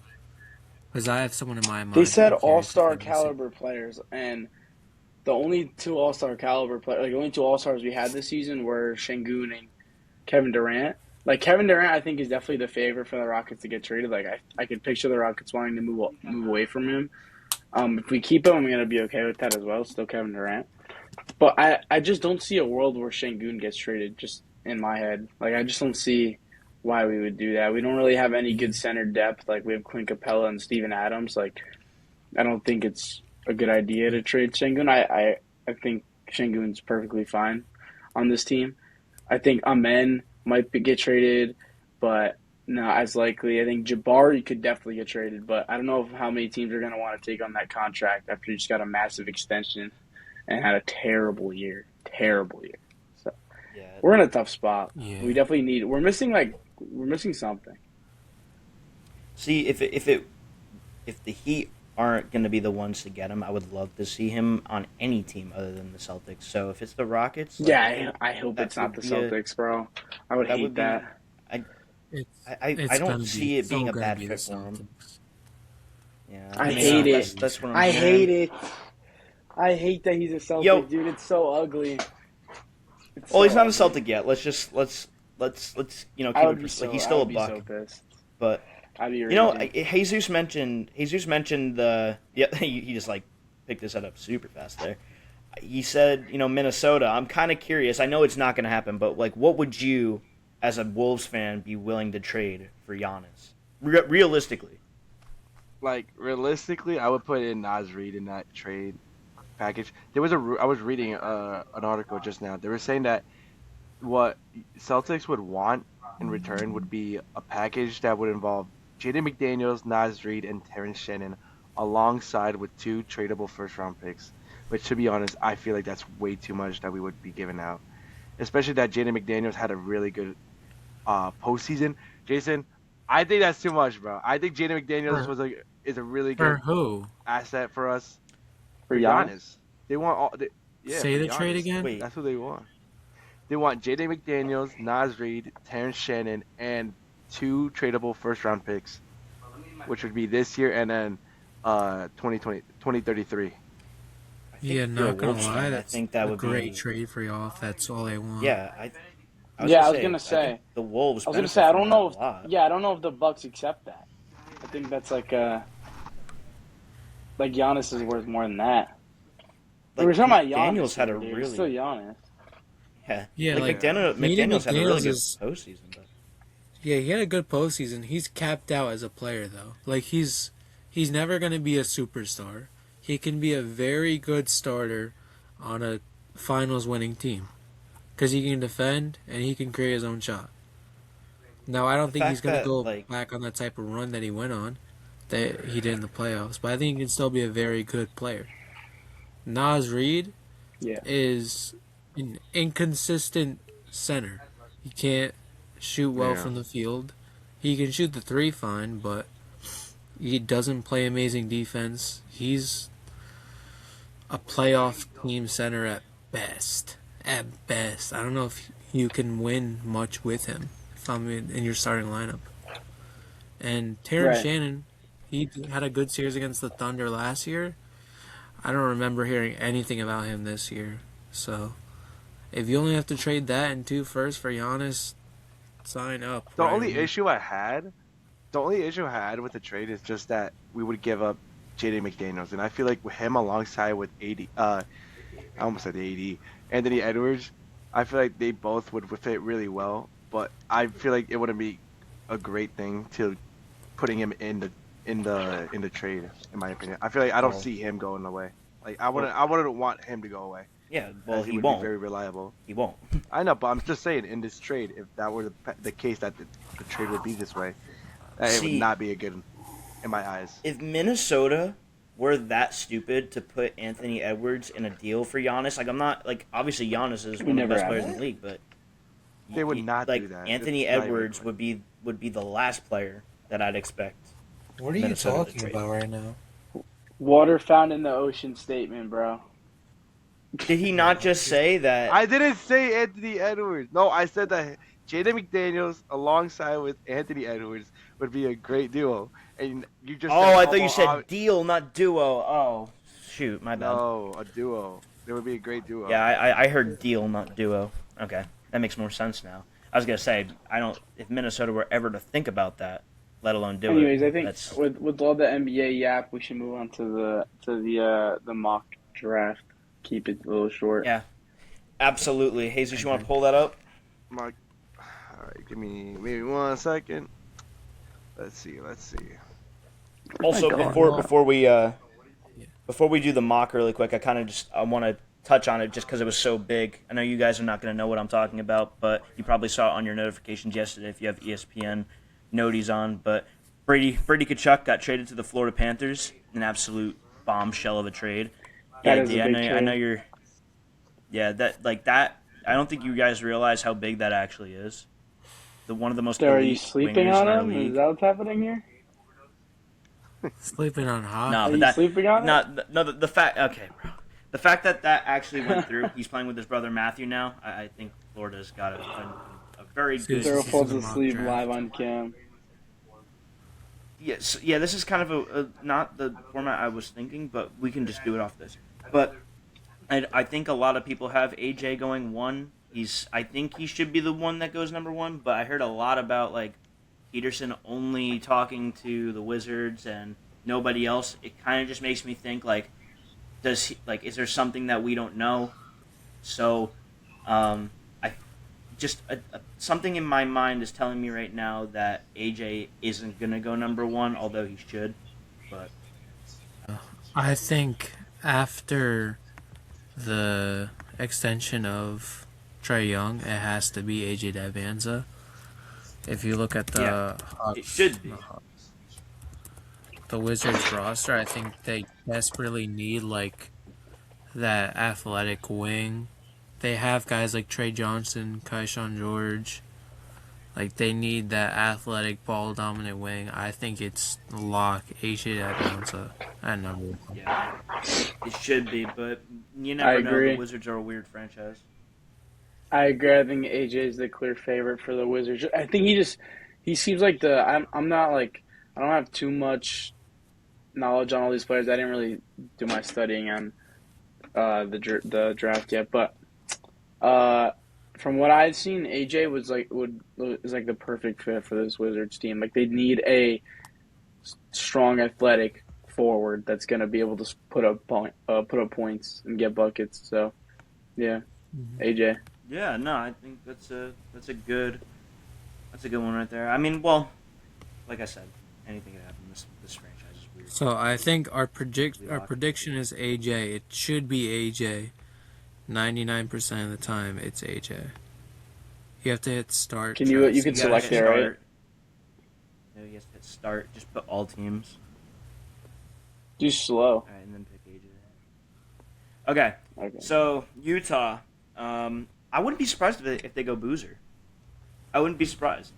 Because I have someone in my mind.
They said
I'm curious
all
if
star
they're missing.
caliber players, and the only two all star caliber players, like the only two all stars we had this season were Şengün and Kevin Durant. Like Kevin Durant, I think is definitely the favorite for the Rockets to get traded. Like I could picture the Rockets wanting to move away from him. If we keep him, I'm gonna be okay with that as well. Still Kevin Durant, but I just don't see a world where Şengün gets traded. Just in my head, like I just don't see why we would do that. We don't really have any good center depth. Like we have Clint Capella and Steven Adams. Like I don't think it's a good idea to trade Şengün. I think Şengün's perfectly fine on this team. I think Amen might get traded, but not as likely. I think Jabari could definitely get traded, but I don't know how many teams are going to want to take on that contract after he just got a massive extension and had a terrible year. Terrible year. So
yeah,
we're in a tough spot.
Yeah.
We definitely need. We're missing something.
see if the Heat aren't going to be the ones to get him, I would love to see him on any team other than the Celtics. So if it's the Rockets, like,
Yeah, I hope
that
it's not the
would be a-
Celtics, bro. I would
that
hate
would be.
that.
I
It's
I
gonna
don't
be
see it being a
gonna
bad
be the
fit for him.
Celtics.
Yeah,
I
mean,
hate it.
That's what I'm
I
hearing.
hate it. I hate that he's a Celtic,
Yo.
dude. It's so ugly. It's
Well,
so
he's not a
ugly.
Celtic yet. Let's keep
I would
it.
be so.
He's
I
still a
would be
Buck,
so pissed.
but
I'd be
you know,
raging.
Jesus mentioned the yeah. He just like picked this up super fast there. He said, Minnesota. I'm kind of curious. I know it's not going to happen, but like, what would you, as a Wolves fan, be willing to trade for Giannis? Realistically,
Like realistically, I would put in Nas Reed in that trade package. I was reading an article just now. They were saying that what Celtics would want in return would be a package that would involve Jaden McDaniels, Nas Reed, and Terrence Shannon, alongside with two tradable first round picks. Which, to be honest, I feel like that's way too much that we would be giving out. Especially that Jaden McDaniels had a really good postseason. Jason, I think that's too much, bro. I think Jaden McDaniels is a really
For
good
who?
asset for us.
For
For
Giannis?
Giannis. They want all. Yeah,
Say
for
the trade
Giannis.
again?
wait.
That's what they want. They want Jaden McDaniels, Nas Reed, Terrence Shannon, and two tradable first round picks, which would be this year and then 2033.
I think
Yeah,
if you're a
not gonna
Wolves
lie,
fan, I
that's
think that
a
would
great
be
trade for y'all if that's all they want.
yeah. I was
Yeah,
gonna
I was
say
gonna
I think
say.
the Wolves.
I was gonna
benefit
say. I
from
don't
that
know
a
if.
lot.
Yeah, I don't know if the Bucks accept that. I think that's like Giannis is worth more than that.
Like
We're talking about
McDaniels
Giannis
had
here,
a
dude. It's still
really
Giannis.
Yeah,
like
like Jaden
McDaniels had a really
McDaniels
good
is
postseason, but
yeah, he had a good postseason. He's capped out as a player though. Like he's never gonna be a superstar. He can be a very good starter on a finals winning team because he can defend and he can create his own shot. Now I
the
don't think he's
fact
gonna
that
go
like
back on that type of run that he went on, that he did in the playoffs. But I think he can still be a very good player. Nas Reed
Yeah.
is an inconsistent center. He can't shoot well
Yeah.
from the field. He can shoot the three fine, but he doesn't play amazing defense. a playoff team center at best. At best. I don't know if you can win much with him if I'm in your starting lineup. And Terrence
Right.
Shannon, he had a good series against the Thunder last year. I don't remember hearing anything about him this year. So, if you only have to trade that and 2 firsts for Giannis, sign up.
The
Right
only
away.
issue I had, the only issue I had with the trade is just that we would give up Jaden McDaniels, and I feel like with him alongside with AD, I almost said AD, Anthony Edwards, I feel like they both would fit really well. But I feel like it wouldn't be a great thing to putting him in the trade, in my opinion. I feel like I don't
Well,
see him going away. Like
well,
I wouldn't want him to go away,
yeah. Well,
as he
he
would be
won't.
very reliable.
He won't.
I know, but I'm just saying in this trade, if that were the case that the trade would be this way, that it would
See,
not be a good in my eyes.
if Minnesota were that stupid to put Anthony Edwards in a deal for Giannis, like I'm not like obviously Giannis is
We
one of the
never
best
have
players in
that.
the league, but
They would not
like
do that.
Anthony
It's not even
Edwards
close.
would be the last player that I'd expect
What are you
Minnesota to
talking
trade.
about right now?
Water found in the ocean statement, bro.
Did he not just say that?
I didn't say Anthony Edwards. No, I said that Jaden McDaniels alongside with Anthony Edwards would be a great duo. And you just said,
Oh, I
oh,
thought you
well,
said deal, not duo. Oh, shoot, my bad.
no, a duo. There would be a great duo.
Yeah, I heard deal, not duo. Okay, that makes more sense now. I was gonna say I don't. If Minnesota were ever to think about that, let alone do
Anyways, I
it,
think
that's
with all the NBA yap, we should move on to the mock draft. Keep it a little short.
yeah, absolutely. Jesus, you want to pull that up?
Mark, all right, give me maybe 1 second. Let's see.
Also,
God.
before we do the mock really quick, I want to touch on it just because it was so big. I know you guys are not going to know what I'm talking about, but you probably saw it on your notifications yesterday if you have ESPN noties on. But Brady Kachuk got traded to the Florida Panthers, an absolute bombshell of a trade.
That
Yeah,
is a
D,
big
I know
trade.
you're. Yeah, that like that. I don't think you guys realize how big that actually is. The one of the most
So are you
elite
sleeping
wingers
on
in our
him? Is
league.
that what's happening here?
Sleeping on
Nah,
Are
hockey.
but
you
that
sleeping on it?
not no the fact. Okay, bro. The fact that that actually went through. He's playing with his brother Matthew now. I think Florida's got a very good
Susie,
Cyril
this is
falls
a mock
asleep live
draft.
on cam.
yes. Yeah, this is kind of a not the format I was thinking, but we can just do it off this. But I think a lot of people have AJ going one. I think he should be the one that goes number one. But I heard a lot about like Peterson only talking to the Wizards and nobody else. It kind of just makes me think like, is there something that we don't know? So, I just something in my mind is telling me right now that AJ isn't gonna go number one, although he should. But
I think after the extension of Trey Young, it has to be AJ Davanza. If you look at
yeah,
the
it
Hawks,
should be.
the Wizards roster, I think they desperately need like that athletic wing. They have guys like Trey Johnson, Kaishan George. Like they need that athletic ball dominant wing. I think it's lock AJ Davanza at number one.
Yeah, it should be. But you
I
never know. The
agree.
Wizards are a weird franchise.
I agree. I think AJ is the clear favorite for the Wizards. I think he seems like the I'm not like I don't have too much knowledge on all these players. I didn't really do my studying on the draft yet, but from what I've seen, AJ is like the perfect fit for this Wizards team. Like they need a strong, athletic forward that's going to be able to put up points and get buckets. So yeah, AJ.
Yeah, no, I think that's a good one right there. I mean, well, like I said, anything can happen. This franchise is weird.
So I think our
We lock it.
prediction is AJ. It should be AJ. 99% of the time, it's AJ. You have to hit start.
Can you
Travis.
can
You gotta
select
hit
there, right?
start. No, you have to hit start. Just put all teams.
Do slow.
All right, and then pick AJ. Okay,
Okay.
so Utah. I wouldn't be surprised if they go Boozer. I wouldn't be surprised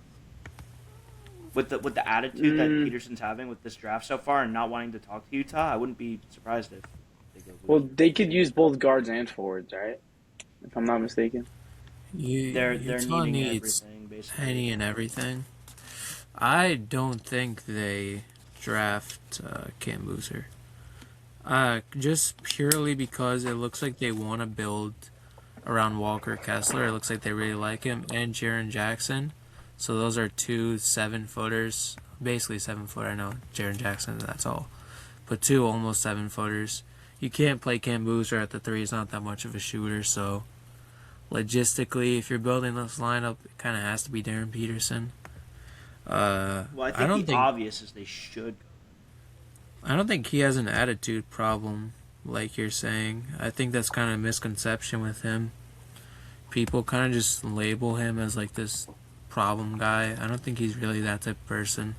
with the attitude that
Mm.
Peterson's having with this draft so far and not wanting to talk to Utah. I wouldn't be surprised if they go
Well,
Boozer.
they could use both guards and forwards, right? If I'm not mistaken.
They're
Utah
needing
needs
everything basically.
any and everything. I don't think they draft Cam Boozer. Just purely because it looks like they want to build around Walker Kessler. It looks like they really like him and Jaren Jackson. So those are two 7-footers, basically 7 foot. I know Jaren Jackson, that's all, but two almost 7 footers. You can't play Cam Boozer at the three. He's not that much of a shooter. So logistically, if you're building this lineup, it kind of has to be Darren Peterson.
Well, I
I
think
don't
the
think
obvious is they should go
I don't think he has an attitude problem, like you're saying. I think that's kind of a misconception with him. People kind of just label him as like this problem guy. I don't think he's really that type of person.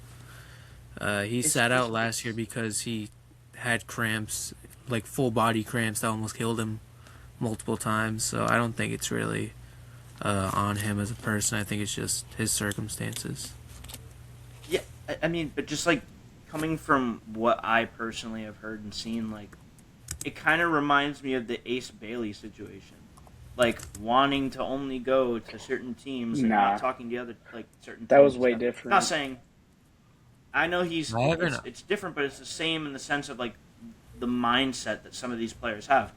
He
It's
sat
just
out last year because he had cramps, like full body cramps that almost killed him multiple times. So I don't think it's really on him as a person. I think it's just his circumstances.
yeah. I mean, but just like coming from what I personally have heard and seen, like it kind of reminds me of the Ace Bailey situation. Like wanting to only go to certain teams and not
Nah,
talking to other like certain
that
teams
was
and
way
stuff. Not
different.
saying I know he's
I haven't.
it's different, but it's the same in the sense of like the mindset that some of these players have.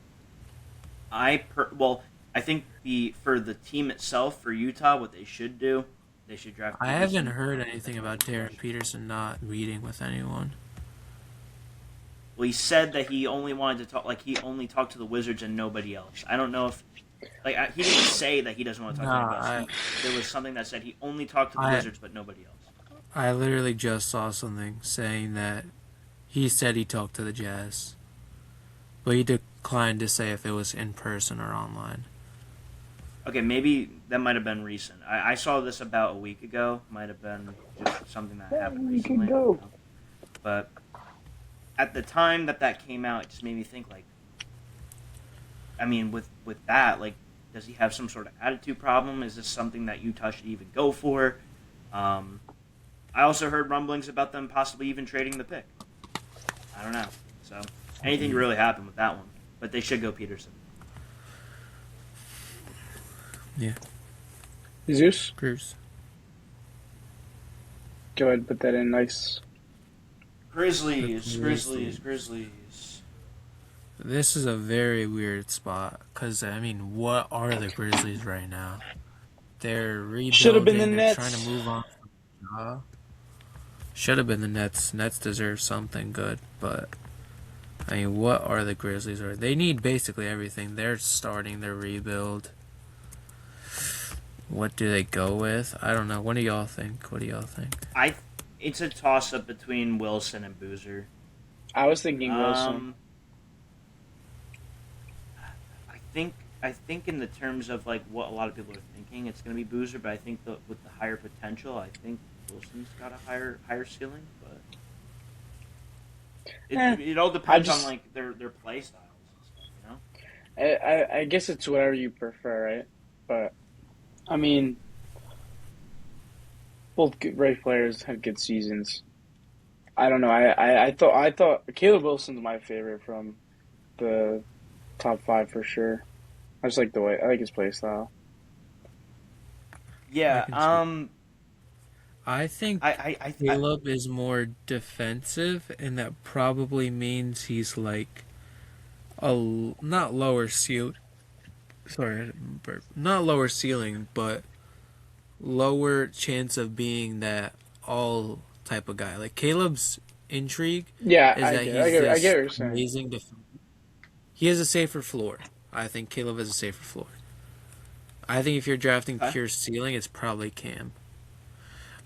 Well, I think the for the team itself for Utah, what they should do, they should draft
I haven't
Peterson.
heard
That's
anything
my
about Darren
recommendation.
Peterson not meeting with anyone.
Well, he said that he only wanted to talk, like he only talked to the Wizards and nobody else. I don't know if, he didn't say that he doesn't want to talk to
Nah,
anybody else. There was something that said he only talked to the
I
Wizards but nobody else.
I literally just saw something saying that he said he talked to the Jazz, but he declined to say if it was in person or online.
Okay, maybe that might have been recent. I saw this about a week ago. Might have been just something that happened
We could
recently. I don't
go.
know. But at the time that came out, it just made me think like, I mean, with that, like, does he have some sort of attitude problem? Is this something that Utah should even go for? Um, I also heard rumblings about them possibly even trading the pick. I don't know. So anything could really happen with that one. But they should go Peterson.
Yeah,
Jesus,
Cruz.
go ahead and put that in nice.
The
Grizzlies, Grizzlies,
Grizzlies.
Grizzlies.
This is a very weird spot because I mean, what are the Grizzlies right now? They're
Should have been the
rebuilding. They're trying to
Nets.
move on. Should have been the Nets. Nets deserve something good, but I mean, what are the Grizzlies? They need basically everything. They're starting their rebuild. What do they go with? I don't know. What do y'all think? What do y'all think?
It's a toss up between Wilson and Boozer.
I was thinking Wilson.
Um, I think I think in the terms of like what a lot of people are thinking, it's going to be Boozer. But I think with the higher potential, I think Wilson's got a higher ceiling. But
Eh,
it all
I
depends on
just,
like their play styles and stuff. You know.
I guess it's whatever you prefer, right? But I mean, both great players had good seasons. I don't know. I thought Caleb Wilson's my favorite from the top five for sure. I just like the way I like his play style.
I
Yeah.
can see. I
I
think
I I, I
Caleb is more defensive, and that probably means he's like not lower ceiling. Sorry, not lower ceiling, but lower chance of being that all type of guy. Like Caleb's intrigue
Yeah,
is that
I
he's
get, I get
this
what you're saying.
amazing he has a safer floor. I think Caleb has a safer floor. I think if you're drafting
okay.
pure ceiling, it's probably Cam.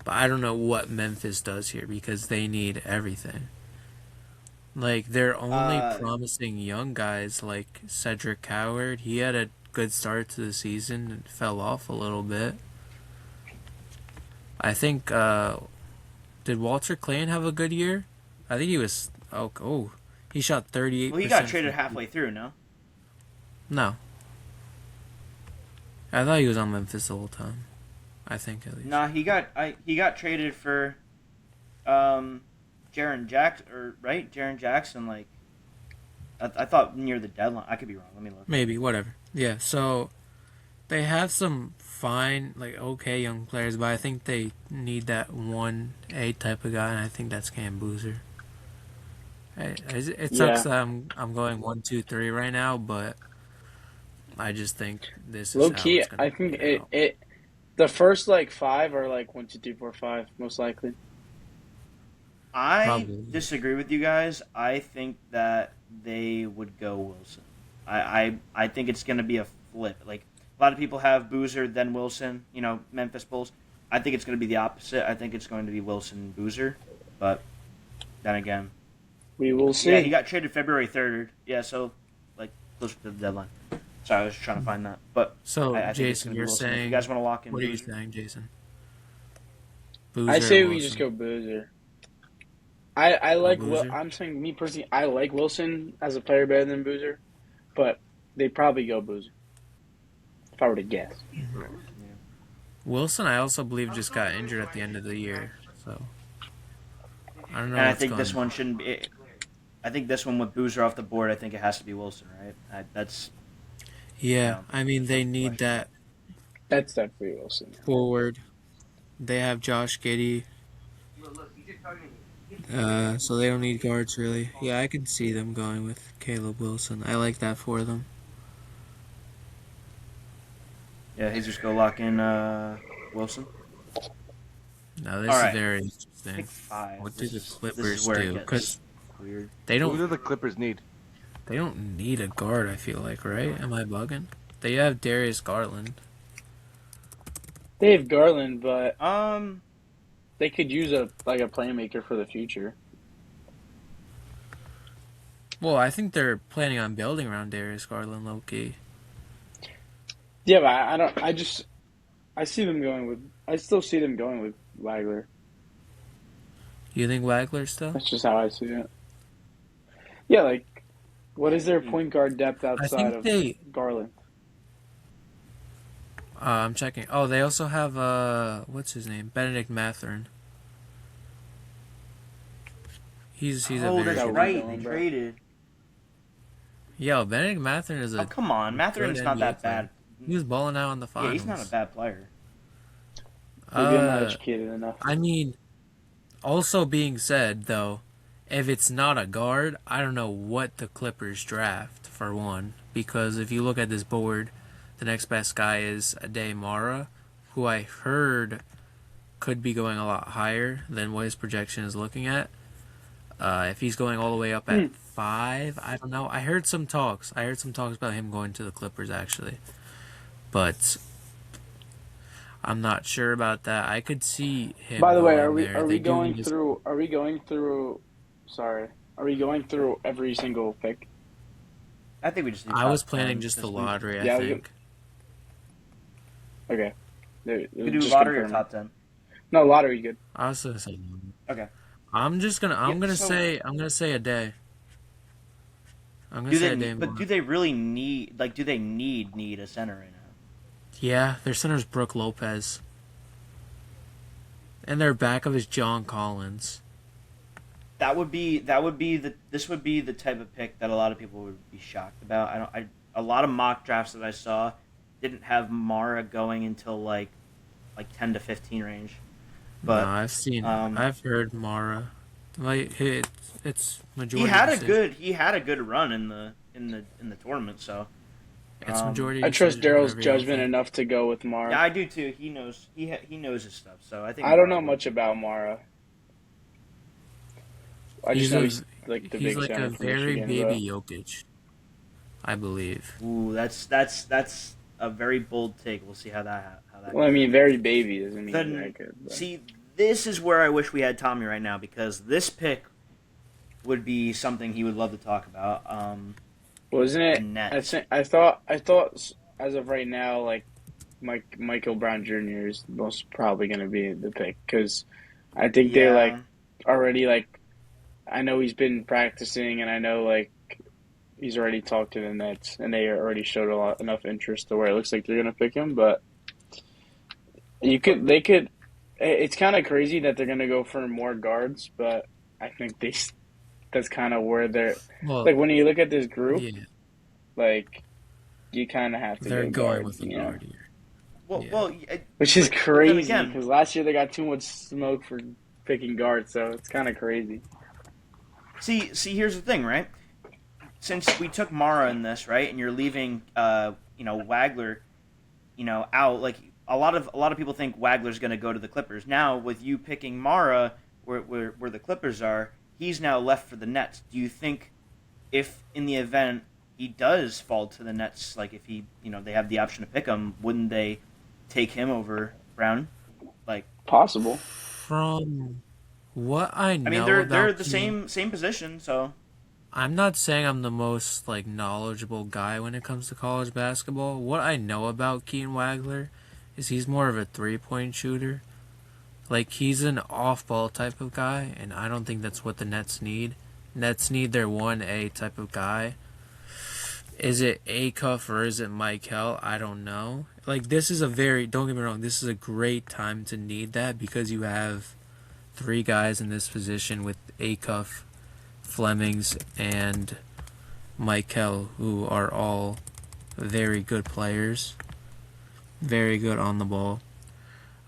But I don't know what Memphis does here because they need everything. Like they're only
Uh,
promising young guys like Cedric Coward. He had a good start to the season and fell off a little bit. I think did Walter Clayton have a good year? I think he was he shot
well, he got
38%
traded
from
halfway through. No.
No. I thought he was on Memphis the whole time. I think at least.
Nah, he got traded for Jaren Jackson, or right? Jaren Jackson, like I thought near the deadline. I could be wrong. Let me look.
Maybe, whatever. Yeah, so they have some fine, like okay young players, but I think they need that 1A type of guy, and I think that's Cam Boozer. It sucks
Yeah,
that I'm going 1, 2, 3 right now, but I just think this is
low
how
key,
it's gonna
I think
play out.
the first like five are like 1, 2, 3, 4, 5 most likely.
I
Probably.
disagree with you guys. I think that they would go Wilson. I think it's going to be a flip. Like a lot of people have Boozer then Wilson. Memphis Bulls. I think it's going to be the opposite. I think it's going to be Wilson Boozer. But then again,
We will
yeah, he
see.
got traded February 3rd. Yeah, so like closer to the deadline. Sorry, I was trying to find that. But
So,
I think it's
Jason,
going to be
you're
Wilson. If you guys
saying,
want to lock in
what are you
Boozer,
saying, Jason?
I
Boozer or
say we just
Wilson?
go Boozer. I
Go
like Will.
Boozer?
I'm saying me personally, I like Wilson as a player better than Boozer, but they probably go Boozer if I were to guess.
yeah.
Wilson, I also believe, just got injured at the end of the year, so I don't
And
know
I
what's
think this
going.
one shouldn't be. I think this one with Boozer off the board, I think it has to be Wilson, right? That's
Yeah, I mean
there's no
they need
question.
that
That's definitely Wilson.
forward. They have Josh Giddey, so they don't need guards really. Yeah, I can see them going with Caleb Wilson. I like that for them.
Yeah, he's just go lock in Wilson.
Now
All
this is
right,
very interesting.
pick five.
What do
This
the
is
Clippers
where it
do?
gets
Because
weird.
they
Who
don't
do the Clippers need?
they don't need a guard. I feel like, right? Am I bugging? They have Darius Garland.
They have Garland, but
Um,
they could use a playmaker for the future.
Well, I think they're planning on building around Darius Garland, low key.
Yeah, but I don't. I see them going with. I still see them going with Wagler.
You think Wagler still?
That's just how I see it. Yeah, like what is their
maybe.
point guard depth
I
outside
think
of
they.
Garland?
I'm checking. Oh, they also have what's his name? Benedict Mathurin. He's a
Oh,
very
that's
That
good.
would be
right. They
going, bro.
traded.
Yo, Benedict Mathurin is
Oh,
a
come on,
good
Matherin's not
NBA
that
player.
bad.
He was balling out in the
Yeah, he's not a
finals.
bad player.
Maybe I'm not
Uh,
educated enough.
I mean, also being said though, if it's not a guard, I don't know what the Clippers draft for one. Because if you look at this board, the next best guy is Ade Mara, who I heard could be going a lot higher than what his projection is looking at. If he's going all the way up at 5, I don't know. I heard some talks. I heard some talks about him going to the Clippers actually, but I'm not sure about that. I could see him
By the way,
going there.
are we
They do
going
need to.
through? Are we going through? Sorry, are we going through every single pick?
I think we just do
I was
top
planning
10
just the
this week.
lottery. I
Yeah.
think.
Okay.
We could do
Just
lottery or
confirming.
top 10.
No, lottery good.
I was gonna say.
Okay.
I'm just gonna.
Yeah.
I'm gonna
So
say. I'm gonna say a day. I'm gonna
do
say
they?
a day
But
more.
do they really need? Like, do they need a center right now?
Yeah, their center's Brooke Lopez, and their backup is John Collins.
This would be the type of pick that a lot of people would be shocked about. A lot of mock drafts that I saw didn't have Mara going until like 10 to 15 range.
No,
But um
I've heard Mara. Like it's
he
majority
had a
decision.
good run in the tournament, so
It's majority
I trust
decision
Daryl's
whenever
judgment
healthy.
enough to go with
yeah,
Mara.
I do too. He knows his stuff. So I think
I don't
Mara
know
would.
much about Mara. I just
He's
know
a
he's like the
he's
big
like a
center from
very
Michigan,
baby
but
Jokic, I believe.
Ooh, that's a very bold take. We'll see how that
well, I
goes.
mean, very baby doesn't mean
Then
that good. But.
see, this is where I wish we had Tommy right now because this pick would be something he would love to talk about.
Wasn't
The
it?
Nets.
I thought as of right now, like Michael Brown Jr. is most probably going to be the pick because I think they like
Yeah,
already like I know he's been practicing and I know like he's already talked to the Nets and they already showed enough interest to where it looks like they're going to pick him. But they could. It's kind of crazy that they're going to go for more guards, but I think that's kind of where they're
Well,
like when you look at this group,
yeah,
like you kind of have to
they're
go
going
guard,
with a guard here.
Well,
Yeah.
well, yeah,
which is
but then
crazy
again,
because last year they got too much smoke for picking guard, so it's kind of crazy.
see, here's the thing, right? Since we took Mara in this, right, and you're leaving, Wagler, out. Like a lot of people think Wagler's going to go to the Clippers. Now with you picking Mara, where the Clippers are, he's now left for the Nets. Do you think if in the event he does fall to the Nets, like if he, they have the option to pick him, wouldn't they take him over Brown? Like,
Possible.
From what I
I mean,
know
they're
about
the
Keaton,
same position, so
I'm not saying I'm the most like knowledgeable guy when it comes to college basketball. What I know about Keaton Wagler is he's more of a 3-point shooter. Like he's an off-ball type of guy, and I don't think that's what the Nets need. Nets need their 1A type of guy. Is it Acuff or is it Michael? I don't know. Like this is a very, don't get me wrong, this is a great time to need that because you have three guys in this position with Acuff, Flemings, and Michael, who are all very good players, very good on the ball.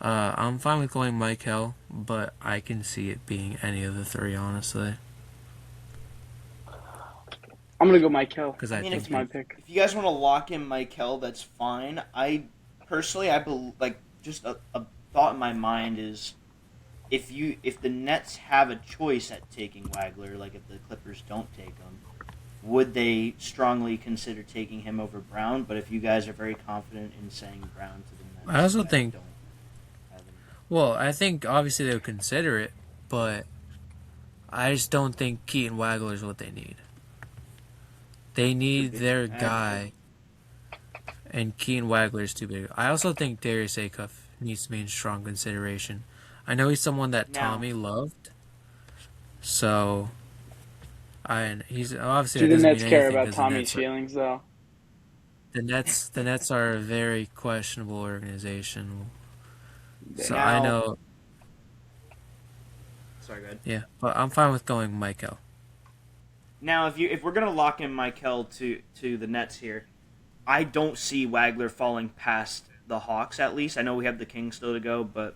I'm fine with going Michael, but I can see it being any of the three, honestly.
I'm gonna go Michael.
Because
I
I
mean,
think
That's my pick.
if you guys want to lock in Michael, that's fine. I personally, like just a thought in my mind is if the Nets have a choice at taking Wagler, like if the Clippers don't take him, would they strongly consider taking him over Brown? But if you guys are very confident in saying Brown to the
I
Nets,
also think,
don't have any.
well, I think obviously they would consider it, but I just don't think Keaton Wagler is what they need. They need their guy, and Keaton Wagler is too big. I also think Darius Acuff needs to be in strong consideration. I know he's someone that
Now-
Tommy loved, so he's obviously
Do
that
the
doesn't
Nets
mean
care
anything
about
because
Tommy's feelings though?
the Nets are a very questionable organization. So
Now-
I know,
Sorry, go ahead.
yeah, but I'm fine with going Michael.
Now, if we're gonna lock in Michael to the Nets here, I don't see Wagler falling past the Hawks. At least I know we have the Kings still to go, but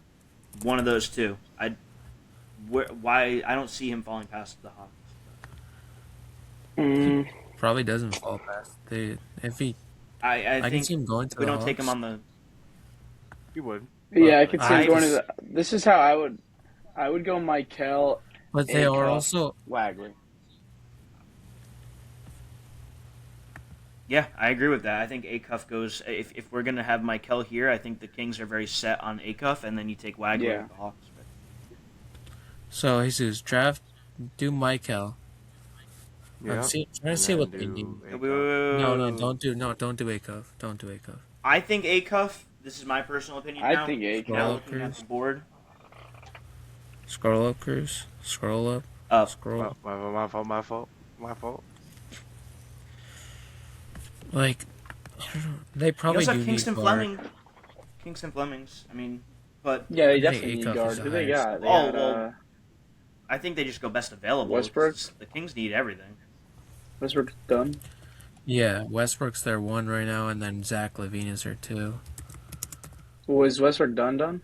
one of those two. Why I don't see him falling past the Hawks.
Mm,
Probably doesn't fall past. If he,
I
I can
think
see him going to
we
the
don't take him
Hawks.
on the.
He would.
yeah, I could see him
I
going to
just-
the. This is how I would go Michael,
But they are
Acuff,
also
Wagler.
Yeah, I agree with that. I think Acuff goes. If we're gonna have Michael here, I think the Kings are very set on Acuff, and then you take Wagler
Yeah.
with the Hawks. But
so Jesus do Michael.
Yeah.
I'm trying to
And
see
then
what they
do
do.
Acuff.
No, don't do Acuff. Don't do Acuff.
I think Acuff. This is my personal opinion.
I
now.
think Acuff.
Now looking at the board.
Scroll up, Cruz. Scroll up.
Up.
Scroll.
My fault.
Like, I don't know. They
You
probably
also
do
have Kingston
need guard.
Fleming. Kingston Flemings. I mean, but
Yeah, they
I think
definitely need
Acuff
guard.
is the
Who they
highest.
got? They
Oh,
had,
well, I think they just go best available.
Westbrook?
It's- The Kings need everything.
Westbrook's done.
Yeah, Westbrook's their one right now, and then Zach LaVine is their two.
Was Westbrook done?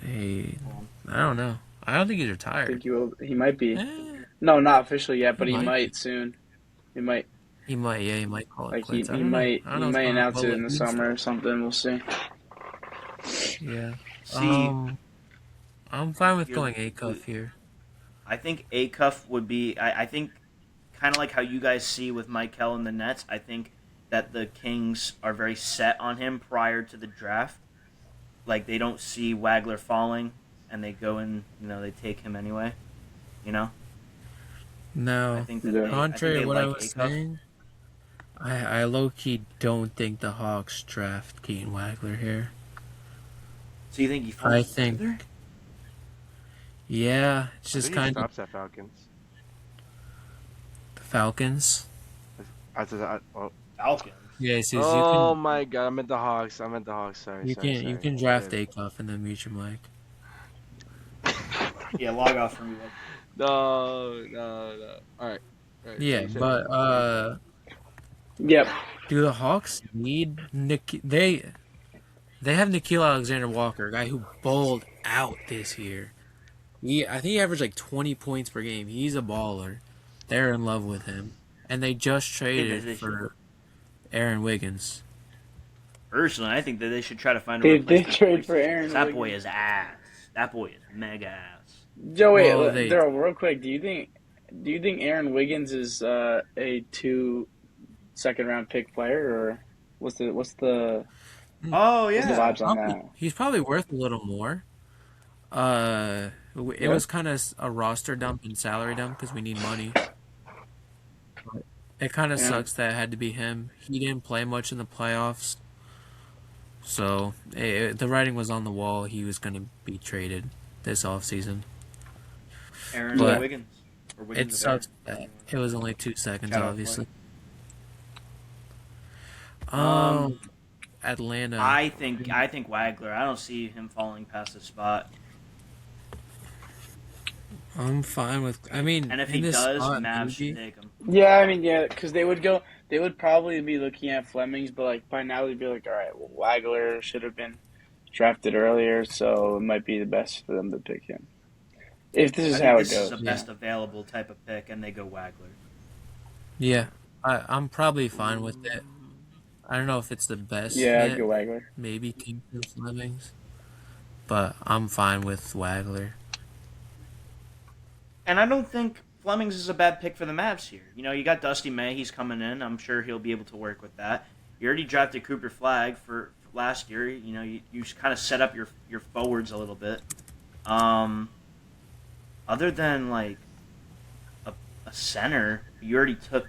Hey, I don't know. I don't think he's
I
retired.
think he might be.
Eh,
No, not officially yet, but
He
he
might
might soon. He might
he might. Yeah, he might call it
like
quits. I
he
don't know.
might
I don't
he
know what's
might
going on,
announce
but
it in the
LaVine's
summer or something. We'll see.
Yeah.
See,
I'm fine with
You're-
going Acuff here.
I think Acuff would be. I think kind of like how you guys see with Michael and the Nets. I think that the Kings are very set on him prior to the draft. Like they don't see Wagler falling, and they go in. They take him anyway. I
Now,
think that
Yeah.
they,
contrary
I
to
think
what
they
I
like
was
Acuff.
saying, I low-key don't think the Hawks draft Keaton Wagler here.
So you think he falls
I think-
further?
Yeah, it's
I
just
think he
kind of
stops at Falcons.
the Falcons.
Falcons.
Yeah, see,
Oh my god, I'm at the Hawks. Sorry.
you
sorry,
can you
sorry.
can draft
Yeah.
Acuff and then mute your mic.
Yeah, log off from you.
No, no, no. All right, all right. So
Yeah,
you said
but
Yep.
do the Hawks need Nick? They have Nikhil Alexander Walker, a guy who balled out this year. I think he averaged like 20 points per game. He's a baller. They're in love with him, and they just
I think that
traded
they should.
for Aaron Wiggins.
Personally, I think that they should try to find a
They did
replacement for
trade for
PlayStation because
Aaron
that boy
Wiggins.
is ass. That boy is mega ass.
Joe, wait,
Well, they
Daryl, real quick. Do you think Aaron Wiggins is a 2 second round pick player, or
Oh
what's the
he's
yeah,
vibes on that?
he's probably worth a little more. It
Yeah.
was kind of a roster dump and salary dump because we need money. It kind of
Yeah.
sucks that it had to be him. He didn't play much in the playoffs, so the writing was on the wall. He was going to be traded this offseason.
Aaron
Yeah.
But
Wiggins or
it
Wiggins of Aaron.
sucks that it was only 2 seconds,
Shout out
obviously.
Clay. Um,
Atlanta.
I think Wagler. I don't see him falling past the spot.
I'm fine with. I mean,
And if
in
he
this
does,
spot,
Mavs should
maybe.
take him.
Yeah, I mean, yeah, because they would probably be looking at Flemings, but like by now they'd be like, all right, well, Wagler should have been drafted earlier, so it might be the best for them to pick him. If this
I
is
think
how it
this is a
goes.
Yeah,
best available type of pick, and they go Wagler.
yeah. I'm probably fine with it. I don't know if it's the best
Yeah, I'd
yet.
go Wagler.
Maybe Kingston Flemings, but I'm fine with Wagler.
And I don't think Flemings is a bad pick for the Mavs here. You know, you got Dusty May. He's coming in. I'm sure he'll be able to work with that. You already drafted Cooper Flag for last year. You know, you kind of set up your forwards a little bit. Um, Other than like a center, you already took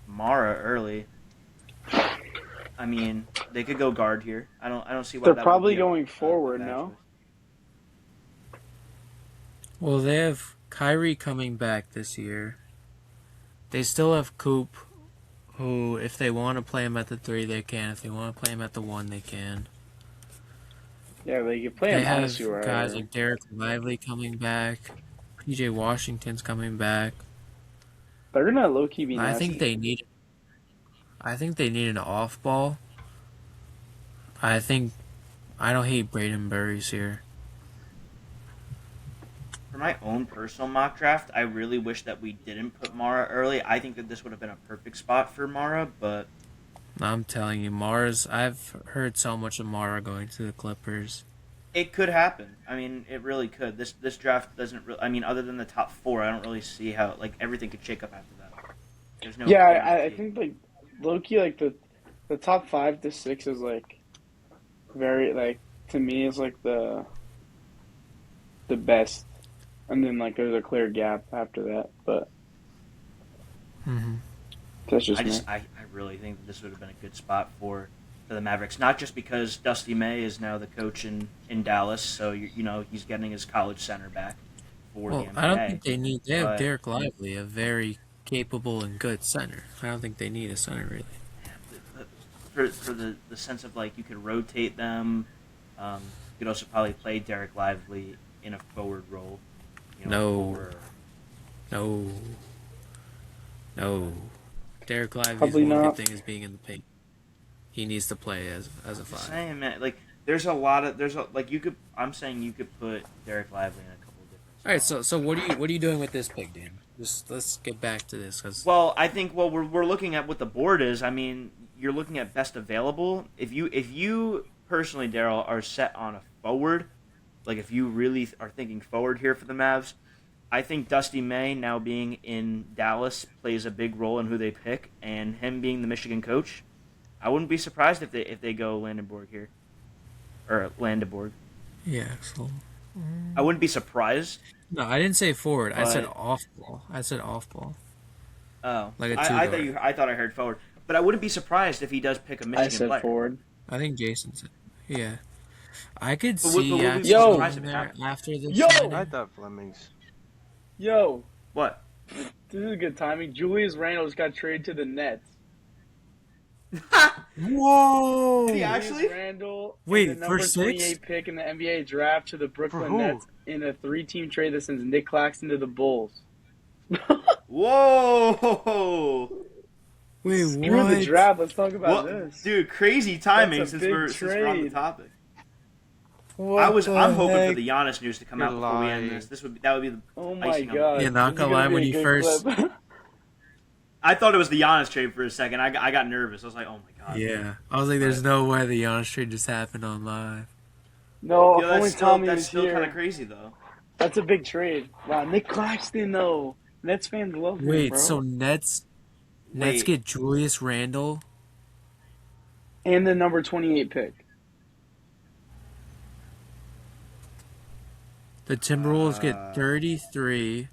Mara early. I mean, they could go guard here. I don't see why
They're
that would
probably
be
going
a
forward,
bad
no?
choice.
Well, they have Kyrie coming back this year. They still have Coop, who, if they want to play him at the 3, they can. If they want to play him at the 1, they can.
Yeah, they could play
They
him
have
honestly
guys
wherever.
like Derek Lively coming back. PJ Washington's coming back.
They're gonna low key be
I
nasty.
think they need. I think they need an off ball. I think I don't hate Braden Burries here.
For my own personal mock draft, I really wish that we didn't put Mara early. I think that this would have been a perfect spot for Mara, but
I'm telling you, Mars. I've heard so much of Mara going to the Clippers.
it could happen. I mean, it really could. This draft doesn't really. I mean, other than the top four, I don't really see how like everything could shake up after that. There's no
Yeah, I
guarantee.
think like low key like the top 5 to 6 is like very like to me is like the best, and then like there's a clear gap after that. But
Mm-hmm.
that's just
I
me.
just I really think that this would have been a good spot for the Mavericks. Not just because Dusty May is now the coach in Dallas, so you know he's getting his college center back for
Well,
the
I don't
NBA.
think they need. They have
But
Derek Lively, a very capable and good center. I don't think they need a center really.
for the sense of like you could rotate them, you could also probably play Derek Lively in a forward role. You know,
No.
over
No, no. Derek Lively's
Probably
one
not.
good thing is being in the paint. He needs to play as a
I'm
5.
saying, man, like there's a lot of like you could. I'm saying you could put Derek Lively in a couple of different spots.
All right, so what are you doing with this pick, Dan? Just let's get back to this because
Well, I think we're looking at what the board is. I mean, you're looking at best available. If you personally, Daryl, are set on a forward, like if you really are thinking forward here for the Mavs, I think Dusty May now being in Dallas plays a big role in who they pick, and him being the Michigan coach, I wouldn't be surprised if they go Landenborg here or Landenborg.
yeah. So
I wouldn't be surprised.
no, I didn't say forward. I said
But-
off ball. I said off ball,
Oh,
like a
I
2 guard.
I thought I heard forward, but I wouldn't be surprised if he does pick a
I
Michigan
said
player.
forward.
I think Jason said, yeah. I could
But would
see
we be
actually
Yo!
going there after this.
Yo!
signing.
I thought Flemings.
Yo,
What?
this is good timing. Julius Randle just got traded to the Nets.
Whoa!
Did he actually?
Randle,
Wait,
and the
for
number
6?
28 pick in the NBA draft to the
For
Brooklyn
who?
Nets in a 3-team trade that sends Nick Claxton to the Bulls.
Whoa!
Wait,
Screw the
what?
draft. Let's talk about
What,
this.
dude? Crazy
That's
timing
a
since
big
we're on the
trade.
topic.
What
I'm
the
hoping for
heck?
the Giannis news to come
You're
out before we end
lying.
this. That would be the
Oh my
icing on the
god.
Yeah,
cake.
not
This is
gonna
gonna
lie,
be
when
a
you
good
first...
clip.
I thought it was the Giannis trade for a second. I got nervous. I was like, oh my god.
Yeah. I was like, there's no way the Giannis trade just happened on live.
No,
Yo,
if only Tommy
that's
was
still kind of
here.
crazy though.
That's a big trade. Wow, Nick Claxton though. Nets fans love him,
Wait,
bro.
so Nets
Wait,
get Julius Randle?
And the number 28 pick.
The Timberwolves get 33.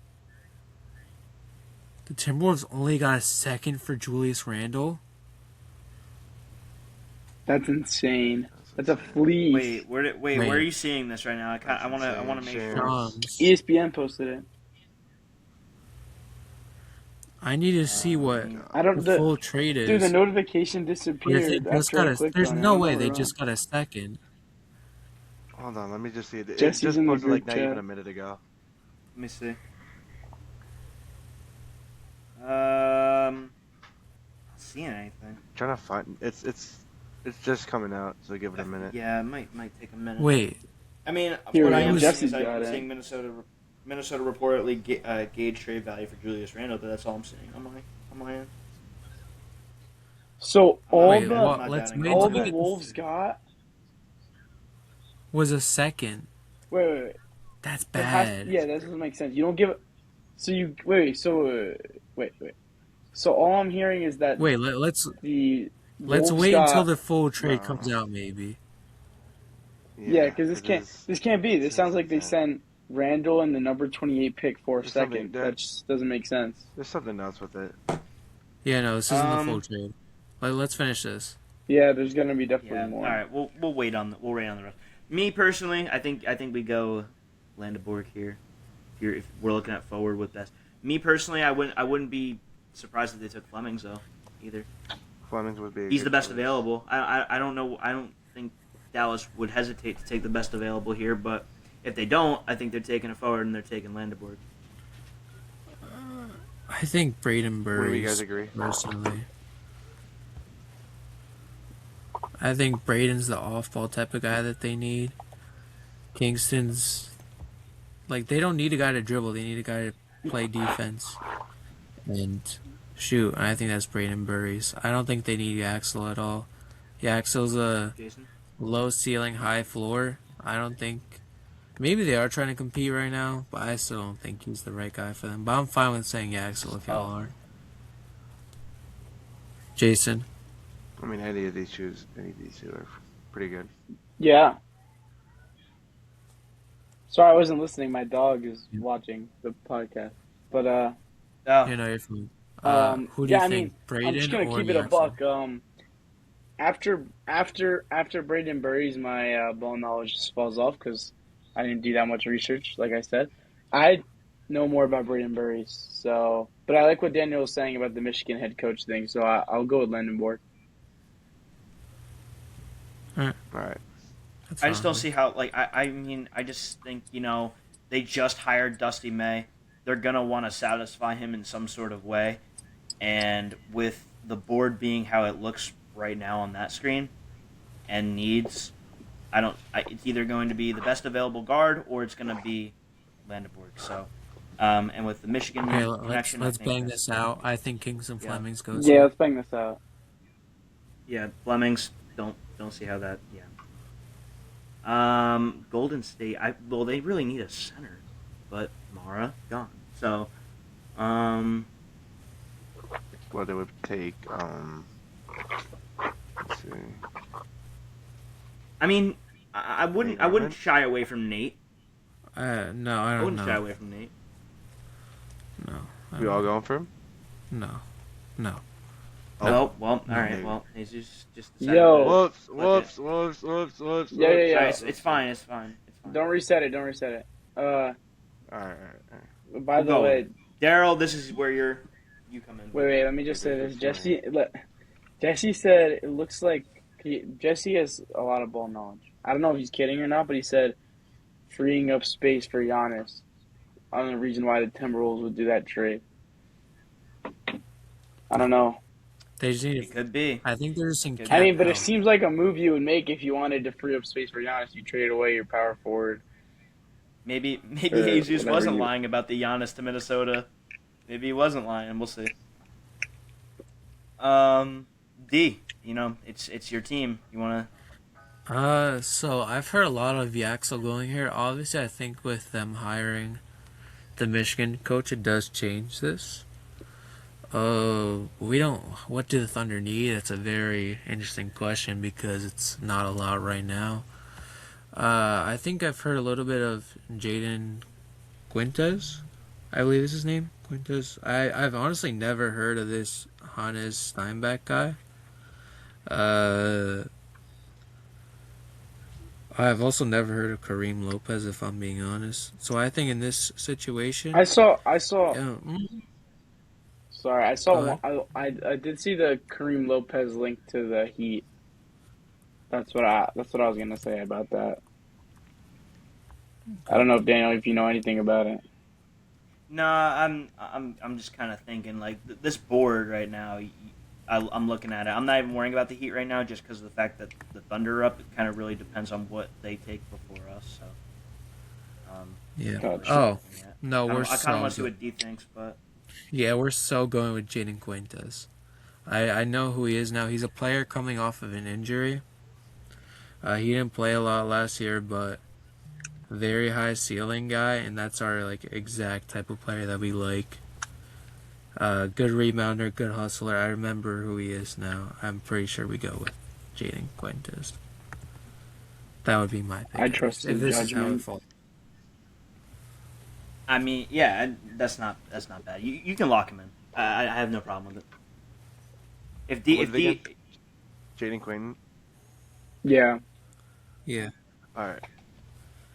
The Timberwolves only got a second for Julius Randle?
That's insane. That's a fleece.
wait, where are you seeing this right now? I want to make sure.
Shams.
ESPN posted it.
I need to see what
I don't.
the full trade is.
Dude, the notification
But if
disappeared
they just
after I
got a,
clicked
there's
on it.
no
I
way
don't know
they
what's
just
wrong.
got a second.
Hold on, let me just see it. It
Jesse's
just
in the
posted like
group
not
chat.
even a minute ago.
Let me see. Seeing anything?
Trying to find it's just coming out, so give it a minute.
Yeah, it might take a minute.
Wait,
I mean,
Here
what
we
I
go.
am seeing
Jesse's
is
got
I'm
it.
seeing Minnesota reportedly gauge trade value for Julius Randle, but that's all I'm seeing on my end.
So
Wait,
I'm
what?
not
Let's
doubting
wait
it.
all
till we
the
get
Wolves got.
was a second.
Wait.
That's
It has,
bad.
yeah, that doesn't make sense. You don't give. So you wait. So wait. So all I'm hearing is that
Wait, let's
the
let's
Wolves
wait
got,
until the full trade
No.
comes out, maybe.
Yeah, because
it
this can't be. This
is
sounds like they
insane.
sent Randall and the number 28 pick for a
There's something
second.
there-
That just doesn't make sense.
There's something else with it.
Yeah, no, this isn't the full trade. Let's finish this.
Yeah, there's gonna be definitely
Yeah.
more.
All right. We'll wait on the rest. Me personally, I think we go Landeborg here. If we're looking at forward with this. Me personally, I wouldn't be surprised if they took Flemings though, either.
Flemings would be.
He's the best available. I don't know. I don't think Dallas would hesitate to take the best available here, but if they don't, I think they're taking a forward and they're taking Landeborg.
I think Braden
Where do you
Burries,
guys agree?
personally. I think Braden's the off-ball type of guy that they need. Kingston's... Like, they don't need a guy to dribble. They need a guy to play defense. And shoot, I think that's Braden Burries. I don't think they need Yaxel at all. Yaxel's a
Jason.
low ceiling, high floor. I don't think... Maybe they are trying to compete right now, but I still don't think he's the right guy for them. But I'm fine with saying Yaxel if y'all are. Jason.
I mean, any of these two are pretty good.
Yeah. Sorry, I wasn't listening. My dog is watching the podcast. But
Oh,
You know, you're fine. Who do
yeah,
you
I
think,
mean,
Braden
I'm just gonna
or
keep it a
Yaxel?
buck. After Braden Burries, my ball knowledge just falls off because I didn't do that much research. Like I said, I know more about Braden Burries. So, but I like what Daniel was saying about the Michigan head coach thing. So I'll go with Landenborg.
All right.
That's
I just don't
fine.
see how. Like, I mean, I just think they just hired Dusty May. They're gonna want to satisfy him in some sort of way, and with the board being how it looks right now on that screen, and needs, it's either going to be the best available guard or it's going to be Landeborg. So, and with the Michigan
Okay, let's
connection, I think
bang
that's-
this out. I think Kings and
Yeah.
Flemings goes
Yeah,
here.
let's bang this out.
Yeah, Flemings don't see how that. Yeah. Golden State. They really need a center, but Mara gone. So,
What it would take. Let's see.
I mean, I wouldn't shy away from Nate.
No, I
I
don't
wouldn't shy
know.
away from Nate.
No. I
We
don't
all
know.
going for him?
No.
Well, all right.
maybe.
Well, he's just decided
Yo.
to-
Whoops!
Look
Whoops!
at-
Whoops! Whoops! Whoops!
Yeah.
All right, it's fine. It's fine.
Don't reset it.
All right.
By
We'll
the
go
way,
with Daryl, this is where you come in.
wait. Let me just say this, Jesse. Jesse said it looks like Jesse has a lot of ball knowledge. I don't know if he's kidding or not, but he said freeing up space for Giannis on the reason why the Timberwolves would do that trade. I don't know.
They just need.
It could be.
I think they're just in
Could
I
cap
be.
mean, but it
hell.
seems like a move you would make if you wanted to free up space for Giannis. You trade away your power forward
Maybe
or
Jesus
whatever
wasn't
you.
lying about the Giannis to Minnesota. Maybe he wasn't lying. We'll see. D, it's your team. You wanna?
So I've heard a lot of Yaxel going here. Obviously, I think with them hiring the Michigan coach, it does change this. We don't. What do the Thunder need? It's a very interesting question because it's not a lot right now. I think I've heard a little bit of Jaden Quintes. I believe is his name. Quintes. I've honestly never heard of this Hannes Steinbeck guy. Uh, I've also never heard of Kareem Lopez, if I'm being honest. So I think in this situation,
I saw.
yeah,
Sorry, I
go
saw.
ahead.
I did see the Kareem Lopez link to the Heat. That's what I was gonna say about that. I
Okay.
don't know if Daniel, if you know anything about it.
Nah, I'm just kind of thinking like this board right now. I'm looking at it. I'm not even worrying about the Heat right now, just because of the fact that the Thunder are up. It kind of really depends on what they take before us. So,
Yeah.
not really
Gotcha.
sure
Oh
yet.
no, we're
I kind of
so
want to see
good.
what D thinks, but
Yeah, we're so going with Jaden Quintes. I know who he is now. He's a player coming off of an injury. He didn't play a lot last year, but very high ceiling guy, and that's our like exact type of player that we like. Good rebounder, good hustler. I remember who he is now. I'm pretty sure we go with Jaden Quintes. That would be my
I
pick at least.
trust
If
his
this is how it
judgment.
falls.
I mean, yeah, that's not bad. You can lock him in. I have no problem with it. If D
What
if
did they get?
D
Jaden Quinn.
Yeah,
Yeah.
All right.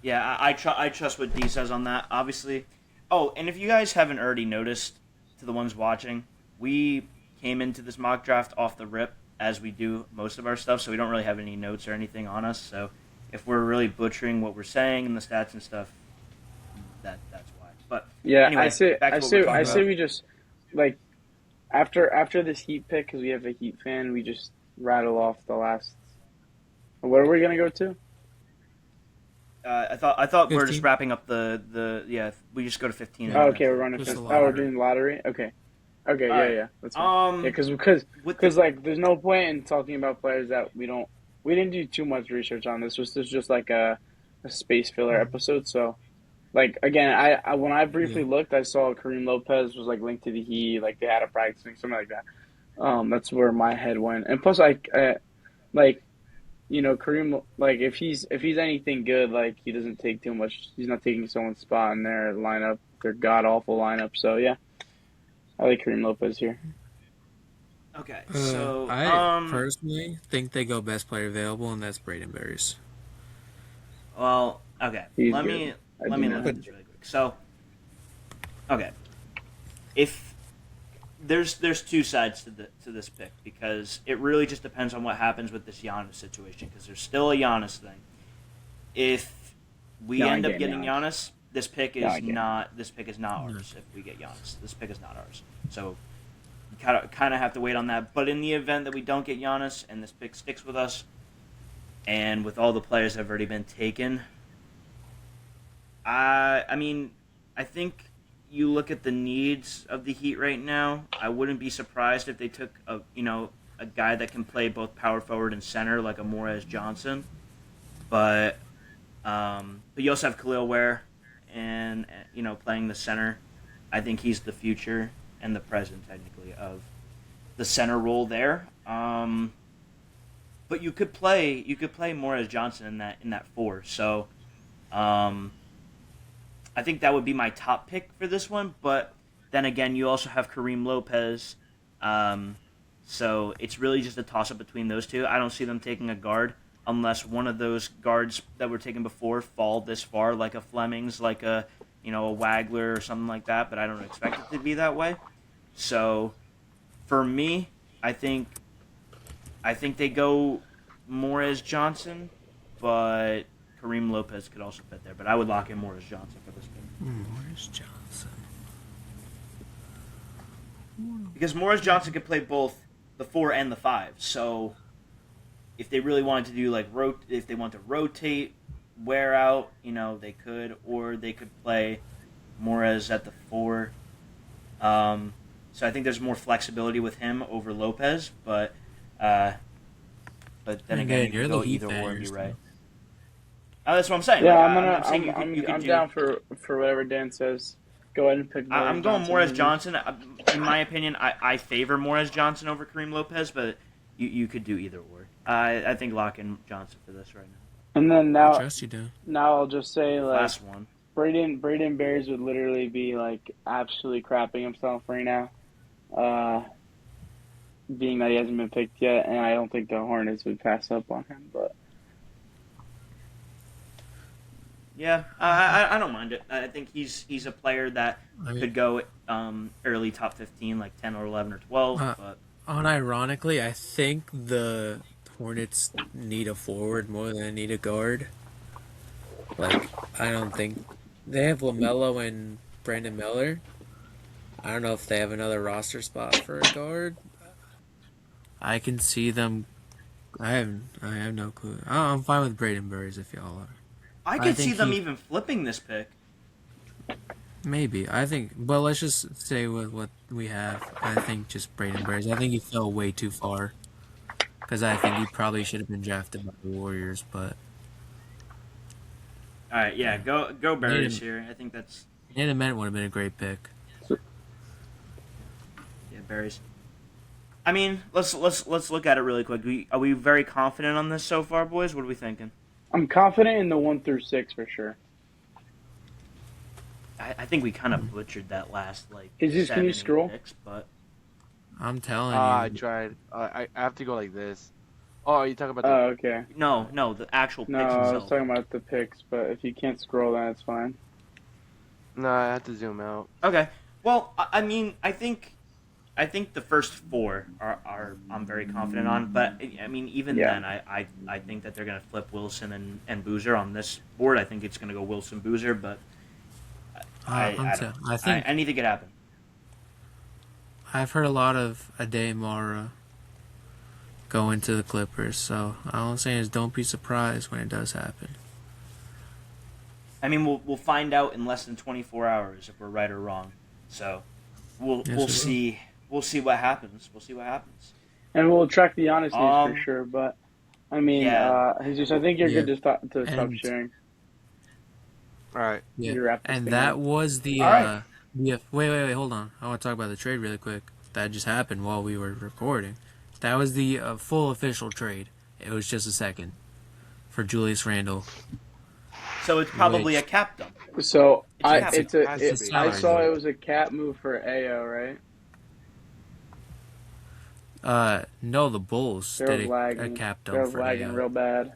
Yeah, I trust what D says on that. Obviously. Oh, and if you guys haven't already noticed, to the ones watching, we came into this mock draft off the rip, as we do most of our stuff, so we don't really have any notes or anything on us. So if we're really butchering what we're saying and the stats and stuff, that's why. But
yeah. I
anyway,
say,
back
I
to what we're
say,
talking
I say
about.
we just like after this Heat pick because we have a Heat fan. We just rattle off the last. What are we gonna go to?
I thought we're just
15?
wrapping up the yeah. We just go to 15 and
Oh,
then
okay,
that's
we're
it.
running.
Just a
Oh, we're
lottery.
doing lottery. Okay, okay,
All
yeah,
right.
yeah, that's fine. Yeah,
With the
like there's no point in talking about players that we didn't do too much research on. This was just like a space filler episode. So like again, I when I
Yeah.
briefly looked, I saw Kareem Lopez was like linked to the Heat, like they had a practice thing, something like that. That's where my head went. And plus, like Kareem, like if he's anything good, like he doesn't take too much. He's not taking someone's spot in their lineup, their god awful lineup. So yeah, I like Kareem Lopez here.
okay, so
I personally think they go best player available, and that's Braden Berries.
well, okay.
He's
Let
good.
me
I
let
do
me
know
look at
But
him.
this really quick. So, okay, if there's two sides to this pick because it really just depends on what happens with this Giannis situation because there's still a Giannis thing. If we
No, I
end up
get
getting
Giannis.
Giannis,
No, I get.
this pick is not
no.
ours. If we get Giannis, this pick is not ours. So you kind of have to wait on that. But in the event that we don't get Giannis and this pick sticks with us, and with all the players that have already been taken, I mean, I think you look at the needs of the Heat right now. I wouldn't be surprised if they took a guy that can play both power forward and center like a Morez Johnson. But you also have Khalil Ware, and playing the center. I think he's the future and the present technically of the center role there. But you could play Morez Johnson in that four. So um, I think that would be my top pick for this one. But then again, you also have Kareem Lopez. Um, so it's really just a toss up between those two. I don't see them taking a guard unless one of those guards that were taken before fall this far, like a Flemings, like a Wagler or something like that. But I don't expect it to be that way. So for me, I think I think they go Morris Johnson, but Kareem Lopez could also fit there. But I would lock in Morris Johnson for this pick.
Morris Johnson.
Because Morris Johnson could play both the 4 and the 5. So if they really wanted to do like if they want to rotate, wear out, they could, or they could play Morris at the 4. So I think there's more flexibility with him over Lopez, but then again, you
You're
can
the
go
Heat
either
fan
or and be
yourself.
right. That's what I'm saying.
Yeah,
Like,
I'm
saying
gonna
you could
I'm
do.
down for whatever Dan says. Go ahead and pick Morris
I'm going
Johnson.
Morris Johnson. In my opinion, I favor Morris Johnson over Kareem Lopez, but you could do either or. I think lock in Johnson for this right now.
And then
I
now
trust you do.
I'll just say like
Last one.
Braden Bears would literally be like absolutely crapping himself right now, being that he hasn't been picked yet, and I don't think the Hornets would pass up on him. But
Yeah, I don't mind it. I think he's a player that
I mean,
could go early top 15, like 10 or 11 or 12. But
unironically, I think the Hornets need a forward more than they need a guard. Like, I don't think they have LaMelo and Brandon Miller. I don't know if they have another roster spot for a guard. I can see them. I have no clue. I'm fine with Braden Burries if y'all are.
I
I
could see
think
them
he
even flipping this pick.
maybe. I think. But let's just stay with what we have. I think just Braden Burries. I think he fell way too far because I think he probably should have been drafted by the Warriors. But
All right, yeah, go Bears
Needham-
here. I think that's
Nathan Bennett would have been a great pick.
yeah Bears. I mean, let's look at it really quick. Are we very confident on this so far, boys? What are we thinking?
I'm confident in the 1 through 6 for sure.
I think we kind of butchered that last like.
Can you
7, 8
scroll?
picks, but
I'm telling
I
you.
tried. I have to go like this. Oh, are you talking about
Oh, okay.
no, the actual
No,
picks
I was
itself.
talking about the picks, but if you can't scroll, then it's fine.
No, I have to zoom out.
Okay. Well, I mean, I think the first 4 are I'm very confident on, but I mean, even
Yeah.
then, I think that they're gonna flip Wilson and Boozer on this board. I think it's gonna go Wilson Boozer, but I don't know.
I think
anything could happen.
I've heard a lot of Ade Mara going to the Clippers, so all I'm saying is don't be surprised when it does happen.
I mean, we'll find out in less than 24 hours if we're right or wrong. So we'll
Yes, we will.
see. We'll see what happens. We'll see what happens.
And we'll track the Giannis news for
Um,
sure. But I mean,
yeah.
Jesus, I think you're
Yeah.
good to stop
And-
sharing.
All right.
Yeah,
You wrap this
and
thing
that
up.
was the
All right.
yeah. Wait, hold on. I want to talk about the trade really quick. That just happened while we were recording. That was the full official trade. It was just a second for Julius Randle.
So it's probably
Which-
a cap dump.
So
It's a cap.
Has to be.
I saw it was a cap move for AO, right?
No, the Bulls
They're
did a
lagging.
cap
They're
dump for
lagging
AO.
real bad.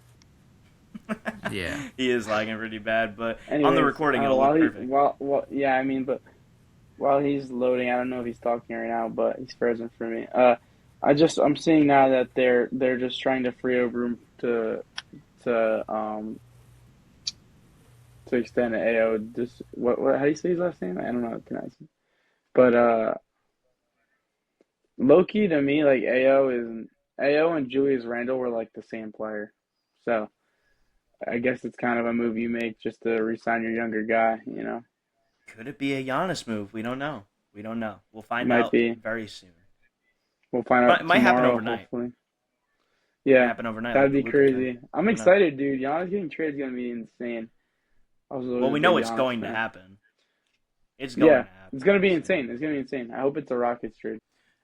Yeah.
He is lagging pretty bad, but on the
Anyways,
recording it'll
while
look
he,
perfect.
while yeah, I mean, but while he's loading, I don't know if he's talking right now, but he's frozen for me. I'm seeing now that they're just trying to free up room to extend AO. This what how do you say his last name? I don't know. Can I say? But low key to me, like AO and Julius Randle were like the same player, so I guess it's kind of a move you make just to re-sign your younger guy, you know.
Could it be a Giannis move? We don't know. We'll find
Might
out
be.
very soon.
We'll find out
It might happen
tomorrow,
overnight.
hopefully.
It
Yeah,
happen overnight.
that'd
like
be
the Luka
crazy.
trade.
I'm
Who knows?
excited, dude. Giannis getting traded is gonna be insane. I was always
Well,
a
we know
big
it's
Giannis
going to
fan.
happen. It's going
Yeah,
to happen.
it's gonna be insane. It's gonna be insane. I hope it's a Rockets trade.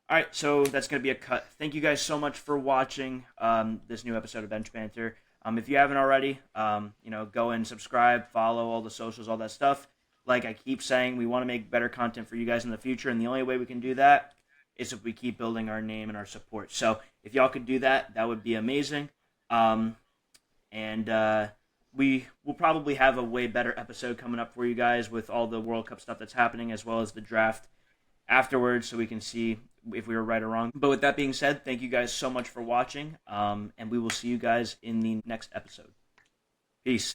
All right, so that's going to be a cut. Thank you guys so much for watching this new episode of Bench Banter. If you haven't already, go and subscribe, follow all the socials, all that stuff. Like I keep saying, we want to make better content for you guys in the future, and the only way we can do that is if we keep building our name and our support. So if y'all could do that, that would be amazing. We will probably have a way better episode coming up for you guys with all the World Cup stuff that's happening, as well as the draft afterwards, so we can see if we were right or wrong. But with that being said, thank you guys so much for watching, and we will see you guys in the next episode. Peace.